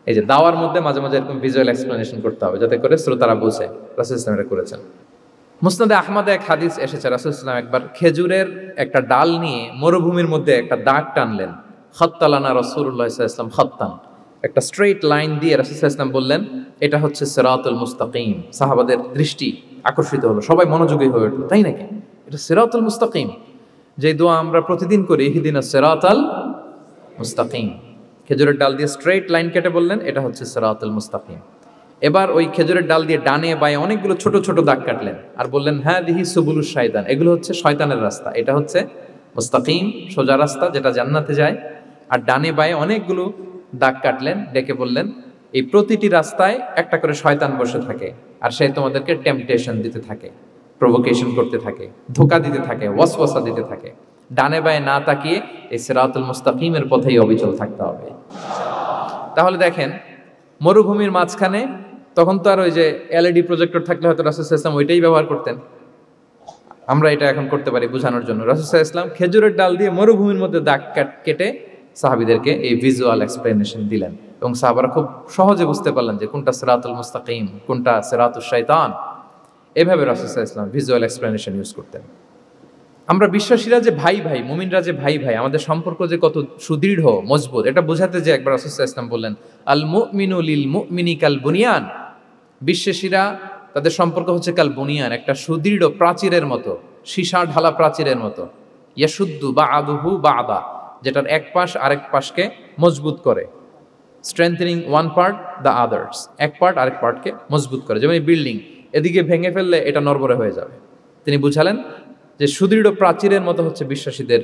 এই যে দাওয়ার মধ্যে মাঝে মাঝে এরকম ভিজুয়াল এক্সপ্লেনেশন করতে হবে যাতে করে শ্রোতারা বুঝে। রাসূল সাল্লাল্লাহু আলাইহি ওয়াসাল্লাম এটা করেছেন। মুসনাদে আহমদে এক হাদিস এসেছে, রাসূল সাল্লাল্লাহু আলাইহি ওয়াসাল্লাম একবার খেজুরের একটা ডাল নিয়ে মরুভূমির মধ্যে একটা দাগ টানলেন। খাত্তালানা রাসূলুল্লাহ সাল্লাল্লাহু আলাইহি ওয়াসাল্লাম খাত্তান, একটা স্ট্রেইট লাইন দিয়ে রাসূল সাল্লাল্লাহু আলাইহি ওয়াসাল্লাম বললেন, এটা হচ্ছে সিরাতুল মুস্তাকিম। সাহাবাদের দৃষ্টি আকর্ষিত হলো, সবাই মনোযোগী হয়ে উঠলো, তাই নাকি? এটা সিরাতুল মুস্তাকিম, যে দোয়া আমরা প্রতিদিন করি, ইহদিনাস সিরাতাল মুস্তাকিম। খেজুরের ডাল দিয়ে স্ট্রেইট লাইন কেটে বললেন, এটা হচ্ছে সিরাতুল মুস্তাকিম। এবার ওই খেজুরের ডাল দিয়ে ডানে বায়ে অনেকগুলো ছোট ছোট দাগ কাটলেন আর বললেন, হ্যাঁ দিহি সুবুলুশ শায়তান, এগুলো হচ্ছে শয়তানের রাস্তা, এটা হচ্ছে মুস্তাকিম, সোজা রাস্তা যেটা জান্নাতে যায়। আর ডানে বায়ে অনেকগুলো দাগ কাটলেন, ডেকে বললেন, এই প্রতিটি রাস্তায় একটা করে শয়তান বসে থাকে, আর সে তোমাদেরকে টেম্পটেশন দিতে থাকে, প্রভোকেশন করতে থাকে, ধোঁকা দিতে থাকে, ওয়াসওয়াসা দিতে থাকে। ডানে বায়ে না তাকিয়ে এই সিরাতুল মুস্তাকিমের পথেই অবিচল থাকতে হবে। তাহলে দেখেন, মরুভূমির মাঝখানে, তখন তো আর ওই যে এলইডি প্রজেক্টর থাকলে হয়তো রাসূল সাল্লাল্লাহু আলাইহি ওয়াসাল্লাম ওইটাই ব্যবহার করতেন, আমরা এটা এখন করতে পারি বোঝানোর জন্য। রাসূল সাল্লাল্লাহু আলাইহি ওয়াসাল্লাম খেজুরের ডাল দিয়ে মরুভূমির মধ্যে দাগ কেটে সাহাবীদেরকে এই ভিজুয়াল এক্সপ্লেনেশন দিলেন, এবং সাহাবারা খুব সহজে বুঝতে পারলেন যে কোনটা সিরাতুল মুস্তাকিম, কোনটা সিরাতুশ শাইতান। এভাবে রাসূল সাল্লাল্লাহু আলাইহি ওয়াসাল্লাম ভিজুয়াল এক্সপ্লেনেশন ইউজ করতেন। আমরা বিশ্বাসীরা যে ভাই ভাই, মুমিনরা যে ভাই ভাই, আমাদের সম্পর্ক যে কত সুদৃঢ় মজবুত, এটা বোঝাতে যে একবার রাসূল সাল্লাল্লাহু আলাইহি ওয়াসাল্লাম বললেন, আল মুমিনু লিল মুমিনি কাল বুনিয়ান, বিশ্বাসীরা তাদের সম্পর্ক হচ্ছে কাল বুনিয়ান, একটা সুদৃঢ় প্রাচীরের মতো, সীসা ঢালা প্রাচীরের মতো। ইয়াশুদ্দু বা'দুহু বা'দা, যেটার এক পাশ আরেক পাশকে মজবুত করে। Strengthening one part the others, এক পার্ট আরেক পার্টকে মজবুত করে। যেমন এই বিল্ডিং, এদিকে ভেঙে ফেললে এটা নড়বড়ে হয়ে যাবে। তিনি বুঝালেন যে সুদৃঢ় প্রাচীরের মতো হচ্ছে বিশ্বাসীদের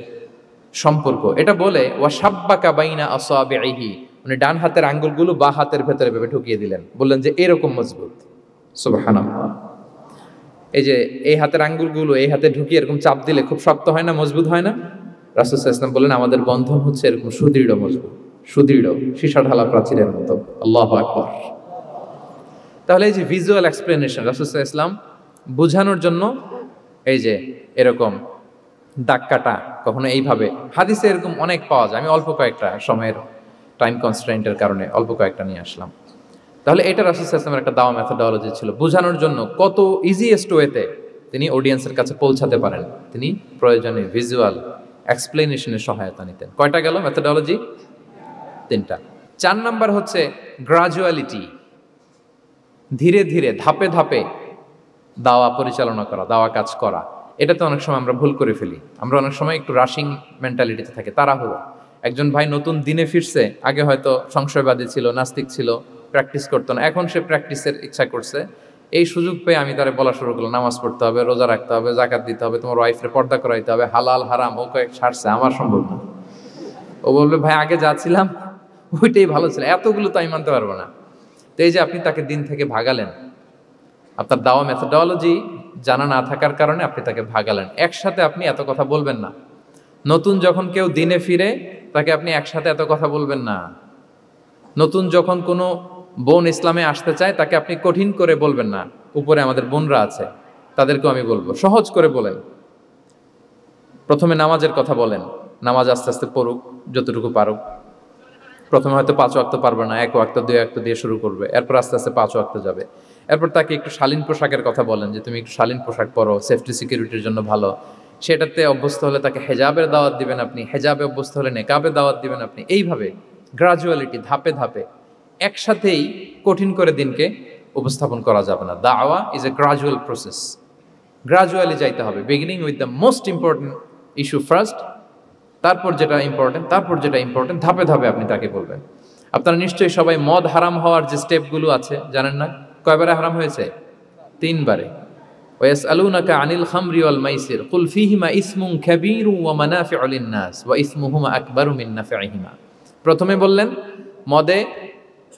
সম্পর্ক। এটা বলে ওয়াসাব্বাকা বাইনা আসাবিহি, মানে ডান হাতের আঙ্গুলগুলো বা হাতের ভেতরে ভেবে ঢুকিয়ে দিলেন, বললেন যে এরকম মজবুত। সুবহানাল্লাহ। এই যে এই হাতের আঙ্গুলগুলো এই হাতে ঢুকিয়ে এরকম চাপ দিলে খুব শক্ত হয় না, মজবুত হয় না? রাসূল সাল্লাল্লাহু আলাইহি ওয়াসাল্লাম বললেন, আমাদের বন্ধন হচ্ছে এরকম সুদৃঢ় মজবুত, সুদৃঢ় সীসা ঢালা প্রাচীরের মতো। আল্লাহু আকবার। তাহলে এই যে ভিজুয়াল এক্সপ্লেনেশন, রাসূল সাল্লাল্লাহু আলাইহি ওয়াসাল্লাম বোঝানোর জন্য এই যে এরকম দাগ কাটা, কখনো এইভাবে, হাদিসে এরকম অনেক পাওয়া যায়। আমি অল্প কয়েকটা, সময়ের টাইম কনস্ট্রেন্টের কারণে অল্প কয়েকটা নিয়ে আসলাম। তাহলে এটা রাসূল সাল্লাল্লাহু আলাইহি ওয়াসাল্লামের একটা দাওয়া মেথোডোলজি ছিল, বোঝানোর জন্য কত ইজিয়েস্ট ওয়েতে তিনি অডিয়েন্সের কাছে পৌঁছাতে পারেন, তিনি প্রয়োজনে ভিজুয়াল এক্সপ্লেনেশনের সহায়তা নিতেন। কয়টা গেল মেথোডোলজি? 3টা। 4 নাম্বার হচ্ছে গ্রাজুয়ালিটি, ধীরে ধীরে ধাপে ধাপে দাওয়া পরিচালনা করা, দাওয়া কাজ করা। এটাতে অনেক সময় আমরা ভুল করে ফেলি। আমরা অনেক সময় একটু রাশিং মেন্টালিটিতে থাকি, তাড়াহুড়ো। একজন ভাই নতুন দিনে ফিরছে, আগে হয়তো সংশয়বাদী ছিল, নাস্তিক ছিল, প্র্যাকটিস করতো না, এখন সে প্র্যাকটিসের ইচ্ছা করছে। এই সুযোগ পেয়ে আমি তারে বলা শুরু করলাম, নামাজ পড়তে হবে, রোজা রাখতে হবে, জাকাত দিতে হবে, তোমার ওয়াইফরে পর্দা করাইতে হবে, হালাল হারাম ও কয়েক ছাড়ছে, আমার সম্ভব না। ও বলবে ভাই আগে যাচ্ছিলাম ওইটাই ভালো ছিল, এতগুলো তো আমি মানতে পারবো না। তো এই যে আপনি তাকে দিন থেকে ভাগালেন, আপনার দাওয়া মেথোডোলজি জানা না থাকার কারণে আপনি তাকে ভাগালেন। একসাথে আপনি এত কথা বলবেন না। নতুন যখন কেউ দিনে ফিরে তাকে আপনি একসাথে এত কথা বলবেন না। নতুন যখন কোনো বোন ইসলামে আসতে চায় তাকে আপনি কঠিন করে বলবেন না। উপরে আমাদের বোনরা আছে, তাদেরকেও আমি বলবো সহজ করে বলেন। প্রথমে নামাজের কথা বলেন, নামাজ আস্তে আস্তে পড়ুক যতটুকু পারুক। প্রথমে হয়তো 5 ওয়াক্ত পারবে না, 1 ওয়াক্ত 2 ওয়াক্ত দিয়ে শুরু করবে, এরপর আস্তে আস্তে 5 ওয়াক্ত যাবে। এরপর তাকে একটু শালীন পোশাকের কথা বলেন, যে তুমি একটু শালীন পোশাক পরো, সেফটি সিকিউরিটির জন্য ভালো। সেটাতে অভ্যস্ত হলে তাকে হেজাবের দাওয়াত দিবেন আপনি, হেজাবে অভ্যস্ত হলে নেকাবে দাওয়াত দিবেন আপনি। এইভাবে গ্রাজুয়ালিটি, ধাপে ধাপে, একসাথেই কঠিন করে দিনকে উপস্থাপন করা যাবে না। দাওয়া is a gradual process, gradually যাইতে হবে। Beginning with the most important issue first, তারপর যেটা ইম্পর্টেন্ট, তারপর যেটা ইম্পর্টেন্ট, ধাপে ধাপে আপনি তাকে বলবেন। আপনারা নিশ্চয়ই সবাই মদ হারাম হওয়ার যে স্টেপগুলো আছে জানেন না? কয়বারে হারাম হয়েছে? 3 বারে। ওয়াসআলুনাকা আনিল খামরি ওয়াল মাইসির কুল ফীহিমা ইসমুন কাবীরু ওয়া মানাফিউ লিন-নাস ওয়া ইসমুহুমা আকবারু মিন নাফিহিমা। প্রথমে বললেন মদে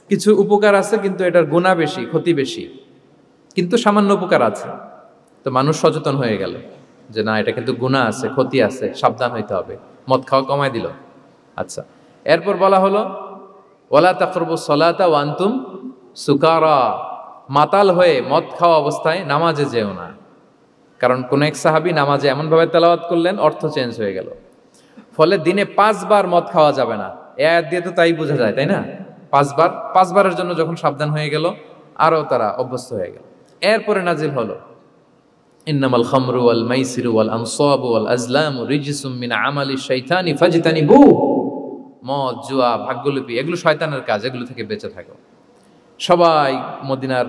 কিছু উপকার আছে, কিন্তু এটার গুনাহ বেশি, ক্ষতি বেশি, কিন্তু সামান্য উপকার আছে। তো মানুষ সচেতন হয়ে গেল যে না, এটা কিন্তু গুনাহ আছে, ক্ষতি আছে, সাবধান হইতে হবে। মদ খাওয়া কমায় দিল। আচ্ছা, এরপর বলা হলো ওয়ালা তাকরাবুস সালাতা ওয়া আনতুম সুকারা, মাতাল হয়ে মদ খাওয়া অবস্থায় নামাজে যেও না। কারণ কোন এক সাহাবী নামাজে এমনভাবে তেলাওয়াত করলেন, অর্থ চেঞ্জ হয়ে গেল। ফলে দিনে 5 বার মদ খাওয়া যাবে না। এই আয়াত দিয়ে তো তাই বোঝা যায়, তাই না? 5 বারের জন্য যখন সাবধান হয়ে গেল, আরও তারা অভ্যস্ত হয়ে গেল। এরপরে নাজিল হলো ইন্নামাল খামরু ওয়াল মাইসিরু ওয়াল আনসাবু ওয়াল আজলামু রিজসুম মিন আমালিশ শাইতানি ফাজতানিবু। মদ, জুয়া, ভাগ্যলিপি এগুলো শয়তানের কাজ, এগুলো থেকে বেঁচে থাকো। সবাই মদিনার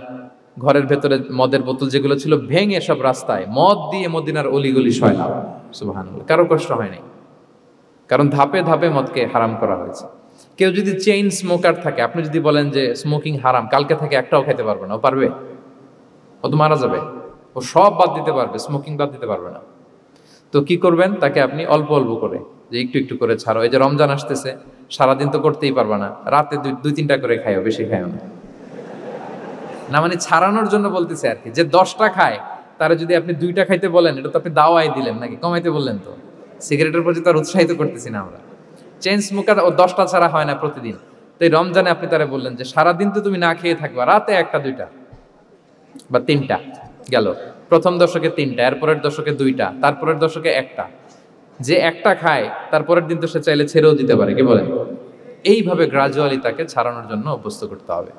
ঘরের ভেতরে মদের বোতল যেগুলো ছিল ভেঙে সব রাস্তায় মদ দিয়ে মদিনার অলিগলি সয়লাম। সুবহানাল্লাহ, কারো কষ্ট হয় নাই, কারণ ধাপে ধাপে মদকে হারাম করা হয়েছে। কেউ যদি চেইন স্মোকার থাকে, আপনি যদি বলেন যে স্মোকিং হারাম, কালকে থেকে একটাও খেতে পারবে না, ও পারবে? ও তো মারা যাবে। ও সব বাদ দিতে পারবে, স্মোকিং বাদ দিতে পারবে না। তো কি করবেন? তাকে আপনি অল্প অল্প করে, যে একটু একটু করে ছাড়ো। এই যে রমজান আসতেছে, সারাদিন তো করতেই পারবে না, রাতে 2-3টা করে খাইও, বেশি খাইও না। না মানে ছাড়ানোর জন্য বলতেছে আর কি। যে 10টা খায় তারা যদি আপনি 2টা খাইতে বলেন, এটা তো আপনি দাওয়াই দিলেন নাকি, কমাইতে বললেন তো। সিগারেটের প্রতি তার উৎসাহিত করতেছি না আমরা। চেইন স্মোকার ও 10টা ছাড়া হয় না প্রতিদিন। তো এই রমজানে আপনি তারা বললেন যে সারাদিন তো তুমি না খেয়ে থাকবা, রাতে 1টা 2টা বা 3টা গেল। প্রথম দশকে 3টা, এরপরের দশকে 2টা, তারপরের দশকে 1টা। যে 1টা খায় তারপরের দিন তো সে চাইলে ছেড়েও দিতে পারে, কি বলেন? এইভাবে গ্রাজুয়ালি তাকে ছাড়ানোর জন্য অভ্যস্ত করতে হবে।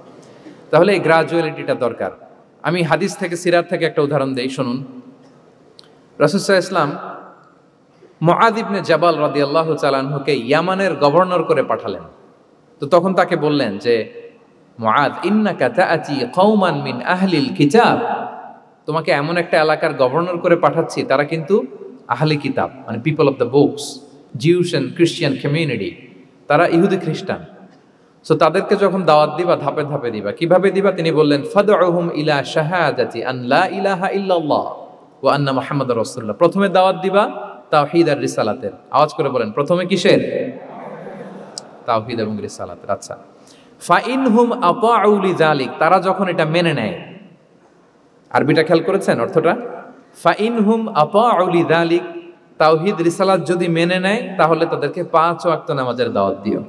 তাহলে এই গ্রাজুয়ালিটিটা দরকার। আমি হাদিস থেকে, সিরাত থেকে একটা উদাহরণ দেই, শুনুন। রাসূল সাল্লাল্লাহু আলাইহি ওয়াসাল্লাম মুআয ইবনে জাবাল রাদিয়াল্লাহু তাআলা আনহুকে ইয়ামানের গভর্নর করে পাঠালেন। তো তখন তাকে বললেন যে মুআয, ইন্নাকা তাআতি কওমান মিন আহলিল কিতাব, তোমাকে এমন একটা এলাকার গভর্নর করে পাঠাচ্ছি, তারা কিন্তু আহলি কিতাব, মানে people of the books, Jews and Christian community, তারা ইহুদি খ্রিস্টান। সো তাদেরকে যখন দাওয়াত দিবা, ধাপে ধাপে দিবা। কিভাবে দিবা? তিনি বললেন ফাদউহুম ইলা শাহাদাতি আন লা ইলাহা ইল্লাল্লাহ ওয়া আন্না মুহাম্মাদুর রাসূলুল্লাহ। প্রথমে দাওয়াত দিবা তাওহীদ আর রিসালাতের। আওয়াজ করে বলেন, প্রথমে কিসের? তাওহীদ এবং রিসালাতের। আচ্ছা, ফাইনহুম আতাউ লিযালিক, তারা যখন এটা মেনে নেয়। আরবিটা খেয়াল করেছেন অর্থটা? ফাইনহুম আতাউ লিযালিক, তাওহীদ রিসালাত যদি মেনে নেয় তাহলে তাদেরকে 5 ওয়াক্ত নামাজের দাওয়াত দিও।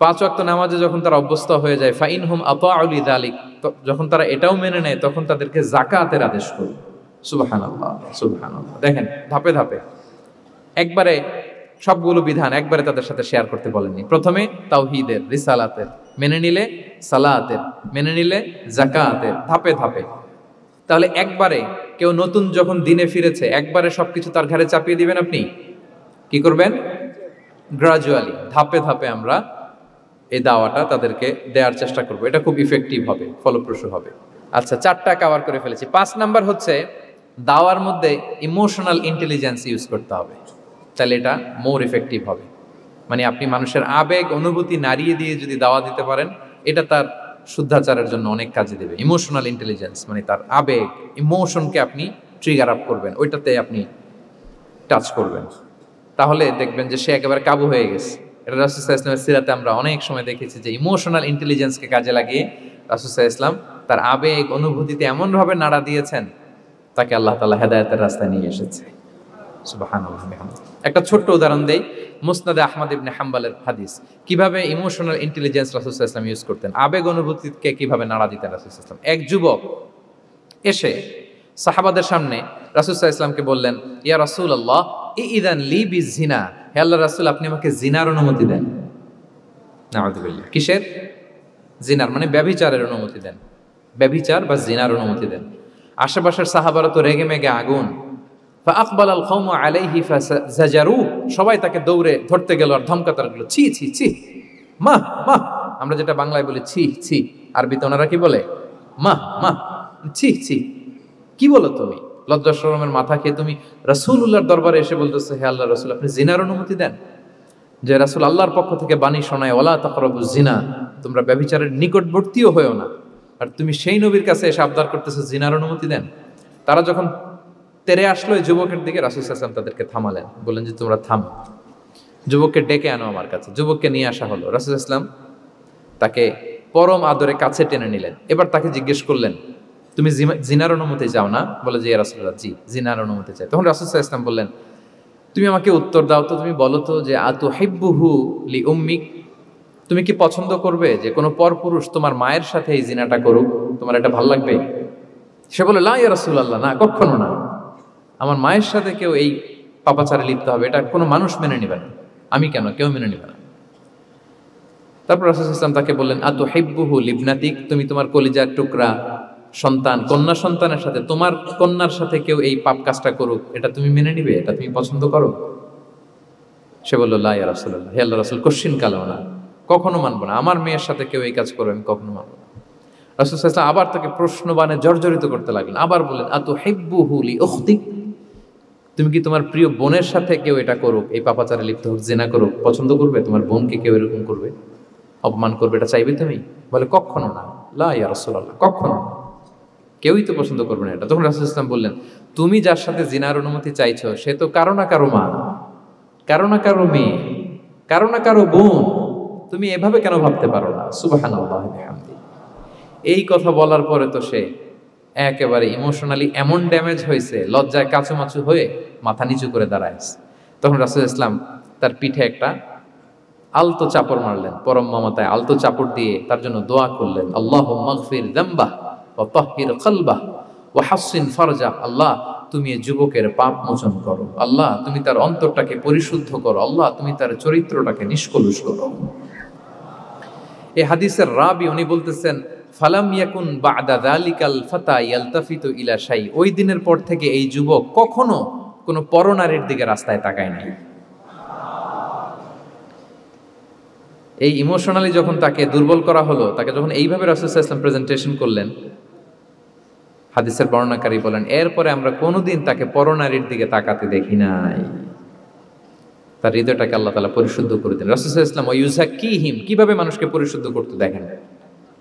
5 ওয়াক্ত নামাজে যখন তারা অভ্যস্ত হয়ে যায়, ফাইনহুম আতাউ লিযালিক, যখন তারা এটাও মেনে নেয় তখন তাদেরকে যাকাতের আদেশ করো। সুবহানাল্লাহ, সুবহানাল্লাহ। দেখেন ধাপে ধাপে, একবারে সবগুলো বিধান একবারে তাদের সাথে শেয়ার করতে বলেননি। প্রথমে তাওহীদের, রিসালাতের, মেনে নিলে সালাতের, মেনে নিলে যাকাতের, ধাপে ধাপে। তাহলে একবারে কেউ নতুন যখন দিনে ফিরেছে, একবারে সবকিছু তার ঘাড়ে চাপিয়ে দিবেন আপনি? কি করবেন? গ্রাজুয়ালি, ধাপে ধাপে আমরা এই দাওয়াটা তাদেরকে দেওয়ার চেষ্টা করব। এটা খুব ইফেক্টিভ হবে, ফলপ্রসূ হবে। আচ্ছা, 4টা কভার করে ফেলেছি। 5 নাম্বার হচ্ছে দাওয়ার মধ্যে ইমোশনাল ইন্টেলিজেন্স ইউজ করতে হবে, তাহলে এটা মোর ইফেক্টিভ হবে। মানে আপনি মানুষের আবেগ অনুভূতি নাড়িয়ে দিয়ে যদি দাওয়া দিতে পারেন, এটা তার শুদ্ধাচারের জন্য অনেক কাজে দেবে। ইমোশনাল ইন্টেলিজেন্স মানে তার আবেগ, ইমোশনকে আপনি ট্রিগার আপ করবেন, ওইটাতে আপনি টাচ করবেন, তাহলে দেখবেন যে সে একেবারে কাবু হয়ে গেছে। এটা রাসূল সাল্লাল্লাহু আলাইহি ওয়াসাল্লামের সিরাতে আমরা অনেক সময় দেখেছি যে ইমোশনাল ইন্টেলিজেন্সকে কাজে লাগিয়ে রাসূল সাল্লাল্লাহু আলাইহি ওয়াসাল্লাম তার আবেগ অনুভূতিতে এমনভাবে নাড়া দিয়েছেন, তাকে আল্লাহ তাআলা হেদায়েতের রাস্তায় নিয়ে এসেছে। সুবহানাল্লাহ। একটা ছোট্ট উদাহরণ দেই, মুসনাদে আহমদ ইবনে হাম্বলের হাদিস, কিভাবে ইমোশনাল ইন্টেলিজেন্স রাসূল সাল্লাল্লাহু আলাইহি ওয়াসাল্লাম ইউজ করতেন, আবেগ অনুভূতিকে কিভাবে নাড়া দিতেন রাসূল সাল্লাল্লাহু আলাইহি ওয়াসাল্লাম। এক যুবক এসে সাহাবাদের সামনে রাসূল সাল্লাল্লাহু আলাইহি ওয়াসাল্লামকে বললেন, ইয়া রাসূলুল্লাহ ইযান লি বিজিনা, হে আল্লাহর রাসূল আপনি আমাকে জিনার অনুমতি দেন। নাউযুবিল্লাহ। কিসের? জিনার, মানে ব্যভিচারের অনুমতি দেন, ব্যভিচার বা জিনার অনুমতি দেন। আশেপাশের সাহাবারা তো রেগে মেগে আগুন। ফাআকবাল আল কওমু আলাইহি ফাজাজারু, সবাই তাকে দৌড়ে ধরতে গেল আর ধমকাতে লাগলো, ছি ছি ছি, মা মা, আমরা যেটা বাংলায় বলি ছি ছি, আরবিতে ওনারা কি বলে? মা মা, ছি ছি, কি বলো তুমি? লজ্জা শরমের মাথা খেয়ে তুমি রাসূলুল্লাহর দরবারে এসে বলতেছো, হে আল্লাহর রাসূল আপনি জিনার অনুমতি দেন। যে রাসূল আল্লাহর পক্ষ থেকে বাণী শোনায়, ওয়ালা তাকরাবুজ জিনা, তোমরা ব্যভিচারের নিকটবর্তীও হয়ো না, আর তুমি সেই নবীর কাছে এসে আবদার করতেছো জিনার অনুমতি দেন। তারা যখন তেরে আসলো এই যুবকের দিকে, রাসূল সাল্লাল্লাহু আলাইহি ওয়াসাল্লাম তাদেরকে থামালেন, বললেন যে তোমরা থামো, যুবককে ডেকে আনো আমার কাছে। যুবককে নিয়ে আসা হলো, রাসূল সাল্লাল্লাহু আলাইহি ওয়াসাল্লাম তাকে পরম আদরে কাছে টেনে নিলেন। এবার তাকে জিজ্ঞেস করলেন, তুমি জিনার অনুমতি চাও না? বলে যে ইয়া রাসূলুল্লাহ জি, জিনার অনুমতি চাই। তখন রাসূল সাল্লাল্লাহু আলাইহি ওয়াসাল্লাম বললেন, তুমি আমাকে উত্তর দাও তো, তুমি বলো তো যে আতুহিব্বুহু লি উম্মিক, তুমি কি পছন্দ করবে যে কোনো পরপুরুষ তোমার মায়ের সাথে এই জিনাটা করুক? তোমার এটা ভালো লাগবে? সে বলে লা ইয়া রাসূলুল্লাহ, না কখনো না, আমার মায়ের সাথে কেউ এই পাপাচারে লিপ্ত হবে এটা কোনো মানুষ মেনে নেবে না, আমি কেন, কেউ মেনে নেবে না। তারপর রাসূল সাল্লাল্লাহু আলাইহি ওয়াসাল্লাম তাকে বললেন আতুহিব্বুহু লিবনাতিক, তুমি তোমার কলিজার টুকরা সন্তান, কন্যা সন্তানের সাথে, তোমার কন্যার সাথে কেউ এই পাপ কাজটা করুক, এটা তুমি মেনে নিবে, এটা তুমি পছন্দ করো? সে বলল লা ইয়া রাসূলুল্লাহ, হে আল্লাহর রাসূল কোশ্চিন কালেও না, কখনো মানবো না, আমার মেয়ের সাথে কেউ এই কাজ করবে আমি কখনো মানবো না। রাসূল সাল্লাল্লাহু আলাইহি ওয়াসাল্লাম আবার তাকে প্রশ্নবাণে জর্জরিত করতে লাগলেন, আবার বললেন আতুহিব্বুহু লি উখতিক, তুমি কি তোমার প্রিয় বোনের সাথে কেউ এটা করুক, এই পাপাচারে লিপ্ত হোক, জিনা করুক, পছন্দ করবে? তোমার বোনকে কেউ এরকম করবে, অপমান করবে, এটা চাইবে তুমি? বলে কখনো না, লা ইয়া রাসূলুল্লাহ, কখনো না, কেউই তো পছন্দ করবে না এটা। তখন রাসূল সাল্লাল্লাহু আলাইহি ওয়াসাল্লাম বললেন, তুমি যার সাথে জিনার অনুমতি চাইছো সে তো কারো না কারো মা, কারো না কারো মেয়ে, কারো না কারো বোন, তুমি এভাবে কেন ভাবতে পারো না? সুবহানাল্লাহি ওয়া বিহামদিহি। এই কথা বলার পরে তো সে একেবারে ইমোশনালি এমন ড্যামেজ হয়েছে, লজ্জায় কাচুমাচু হয়ে মাথা নিচু করে দাঁড়ায়ছে। তখন রাসূল ইসলাম তার পিঠে একটা আলতো চাপড় মারলেন, পরম মমতায় আলতো চাপড় দিয়ে তার জন্য দোয়া করলেন, আল্লাহুম্মা গফির যামবাহ ওয়া তাহহির কলবাহ ওয়া হাসসিন ফারজাহ, আল্লাহ তুমি এই যুবকের পাপ মোচন করো, আল্লাহ তুমি তার অন্তরটাকে পরিশুদ্ধ করো, আল্লাহ তুমি তার চরিত্রটাকে নিষ্কলুষ করো। এই হাদিসের রাবি উনি বলতেছেন, ফালাম ইয়াকুন বা'দা যালিকাল ফাতা ইয়ালতাফিতু ইলা শাই, ওই দিনের পর থেকে এই যুবক কখনো কোনো পরনারীর দিকে রাস্তায় তাকায় নাই। এই ইমোশনালি যখন তাকে দুর্বল করা হলো, তাকে যখন এইভাবে রাসূল সাল্লাল্লাহু আলাইহি ওয়াসাল্লাম প্রেজেন্টেশন করলেন, হাদিসের বর্ণনাকারী বলেন এরপরে আমরা কোনোদিন তাকে পরনারীর দিকে তাকাতে দেখি নাই। তার হৃদয়টাকে আল্লাহ তাআলা পরিশুদ্ধ করে দেন। রাসূল সাল্লাল্লাহু আলাইহি ওয়াসাল্লাম ওয়ায়ুযাক্কিহিম, কিভাবে মানুষকে পরিশুদ্ধ করতে দেখেন,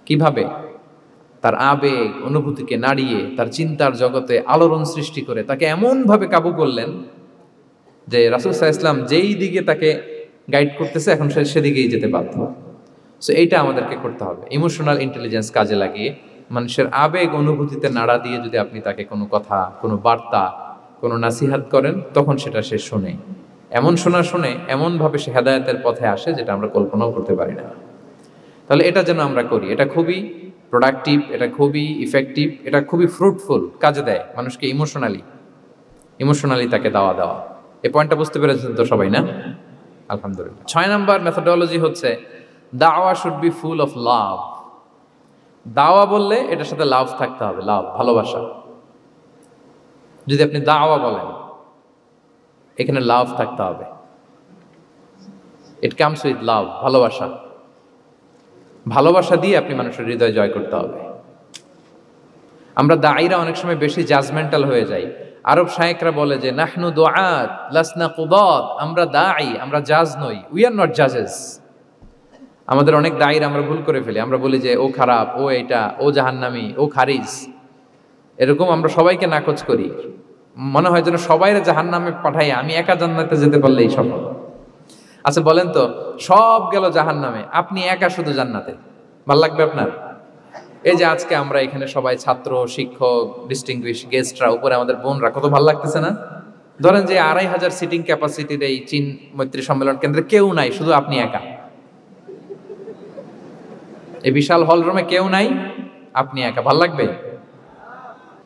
কিভাবে তার আবেগ অনুভূতিকে নাড়িয়ে তার চিন্তার জগতে আলোড়ন সৃষ্টি করে তাকে এমনভাবে কাবু করলেন যে রাসূল সাল্লাল্লাহু আলাইহি ওয়াসাল্লাম যেই দিকে তাকে গাইড করতেছে এখন সে সেদিকেই যেতে বাধ্য। সো এইটা আমাদেরকে করতে হবে, ইমোশনাল ইন্টেলিজেন্স কাজে লাগিয়ে মানুষের আবেগ অনুভূতিতে নাড়া দিয়ে যদি আপনি তাকে কোনো কথা, কোনো বার্তা, কোনো নাসিহাত করেন, তখন সেটা সে শোনে, এমন শুনে এমনভাবে সে হেদায়েতের পথে আসে যেটা আমরা কল্পনাও করতে পারি না। তাহলে এটা যেন আমরা করি, এটা খুবই প্রোডাক্টিভ, এটা খুবই ইফেক্টিভ, এটা খুবই ফ্রুটফুল, কাজে দেয় মানুষকে ইমোশনালি তাকে দেওয়া। এই পয়েন্টটা বুঝতে পেরেছেন তো সবাই, না? আলহামদুলিল্লাহ। 6 নাম্বার মেথোডোলজি হচ্ছে দাওয়া should be full of love. দাওয়া বললে এটার সাথে লাভ থাকতে হবে, লাভ, ভালোবাসা। যদি আপনি দাওয়া বলেন এখানে লাভ থাকতে হবে, ইট কামস উইথ লাভ, ভালোবাসা। ভালোবাসা দিয়ে আপনি মানুষের হৃদয় জয় করতে হবে। আমরা দায়ীরা অনেক সময় বেশি জাজমেন্টাল হয়ে যাই, আরব শায়েকরা বলে যে নাহনু দুআত লাসনা কুদাত, আমরা দাঈ, আমরা জাজ নই, উই আর নট জাজেস। আমাদের অনেক দায়ীর আমরা ভুল করে ফেলি, আমরা বলি যে ও খারাপ, ও এটা, ও জাহান্নামী, ও খারিজ, এরকম আমরা সবাইকে নাকচ করি। মনে হয় যেন সবাইরে জাহান্নামে পাঠাই, আমি একা জান্নাতে যেতে পারলেই সফল। আচ্ছা বলেন তো, সব গেল জাহান্নামে, আপনি একা শুধু জান্নাতে, ভাল লাগবে আপনার? এই যে আজকে আমরা এখানে সবাই ছাত্র, শিক্ষক, ডিস্টিংগুইশ গেস্টরা, উপরে আমাদের বোনরা, কত ভাল লাগতেছে না? ধরেন যে 2500 সিটিং ক্যাপাসিটির এই চীন মৈত্রী সম্মেলন কেন্দ্রে কেউ নাই, শুধু আপনি একা। এই বিশাল হল রুমে কেউ নাই, আপনি একা, ভাল লাগবে?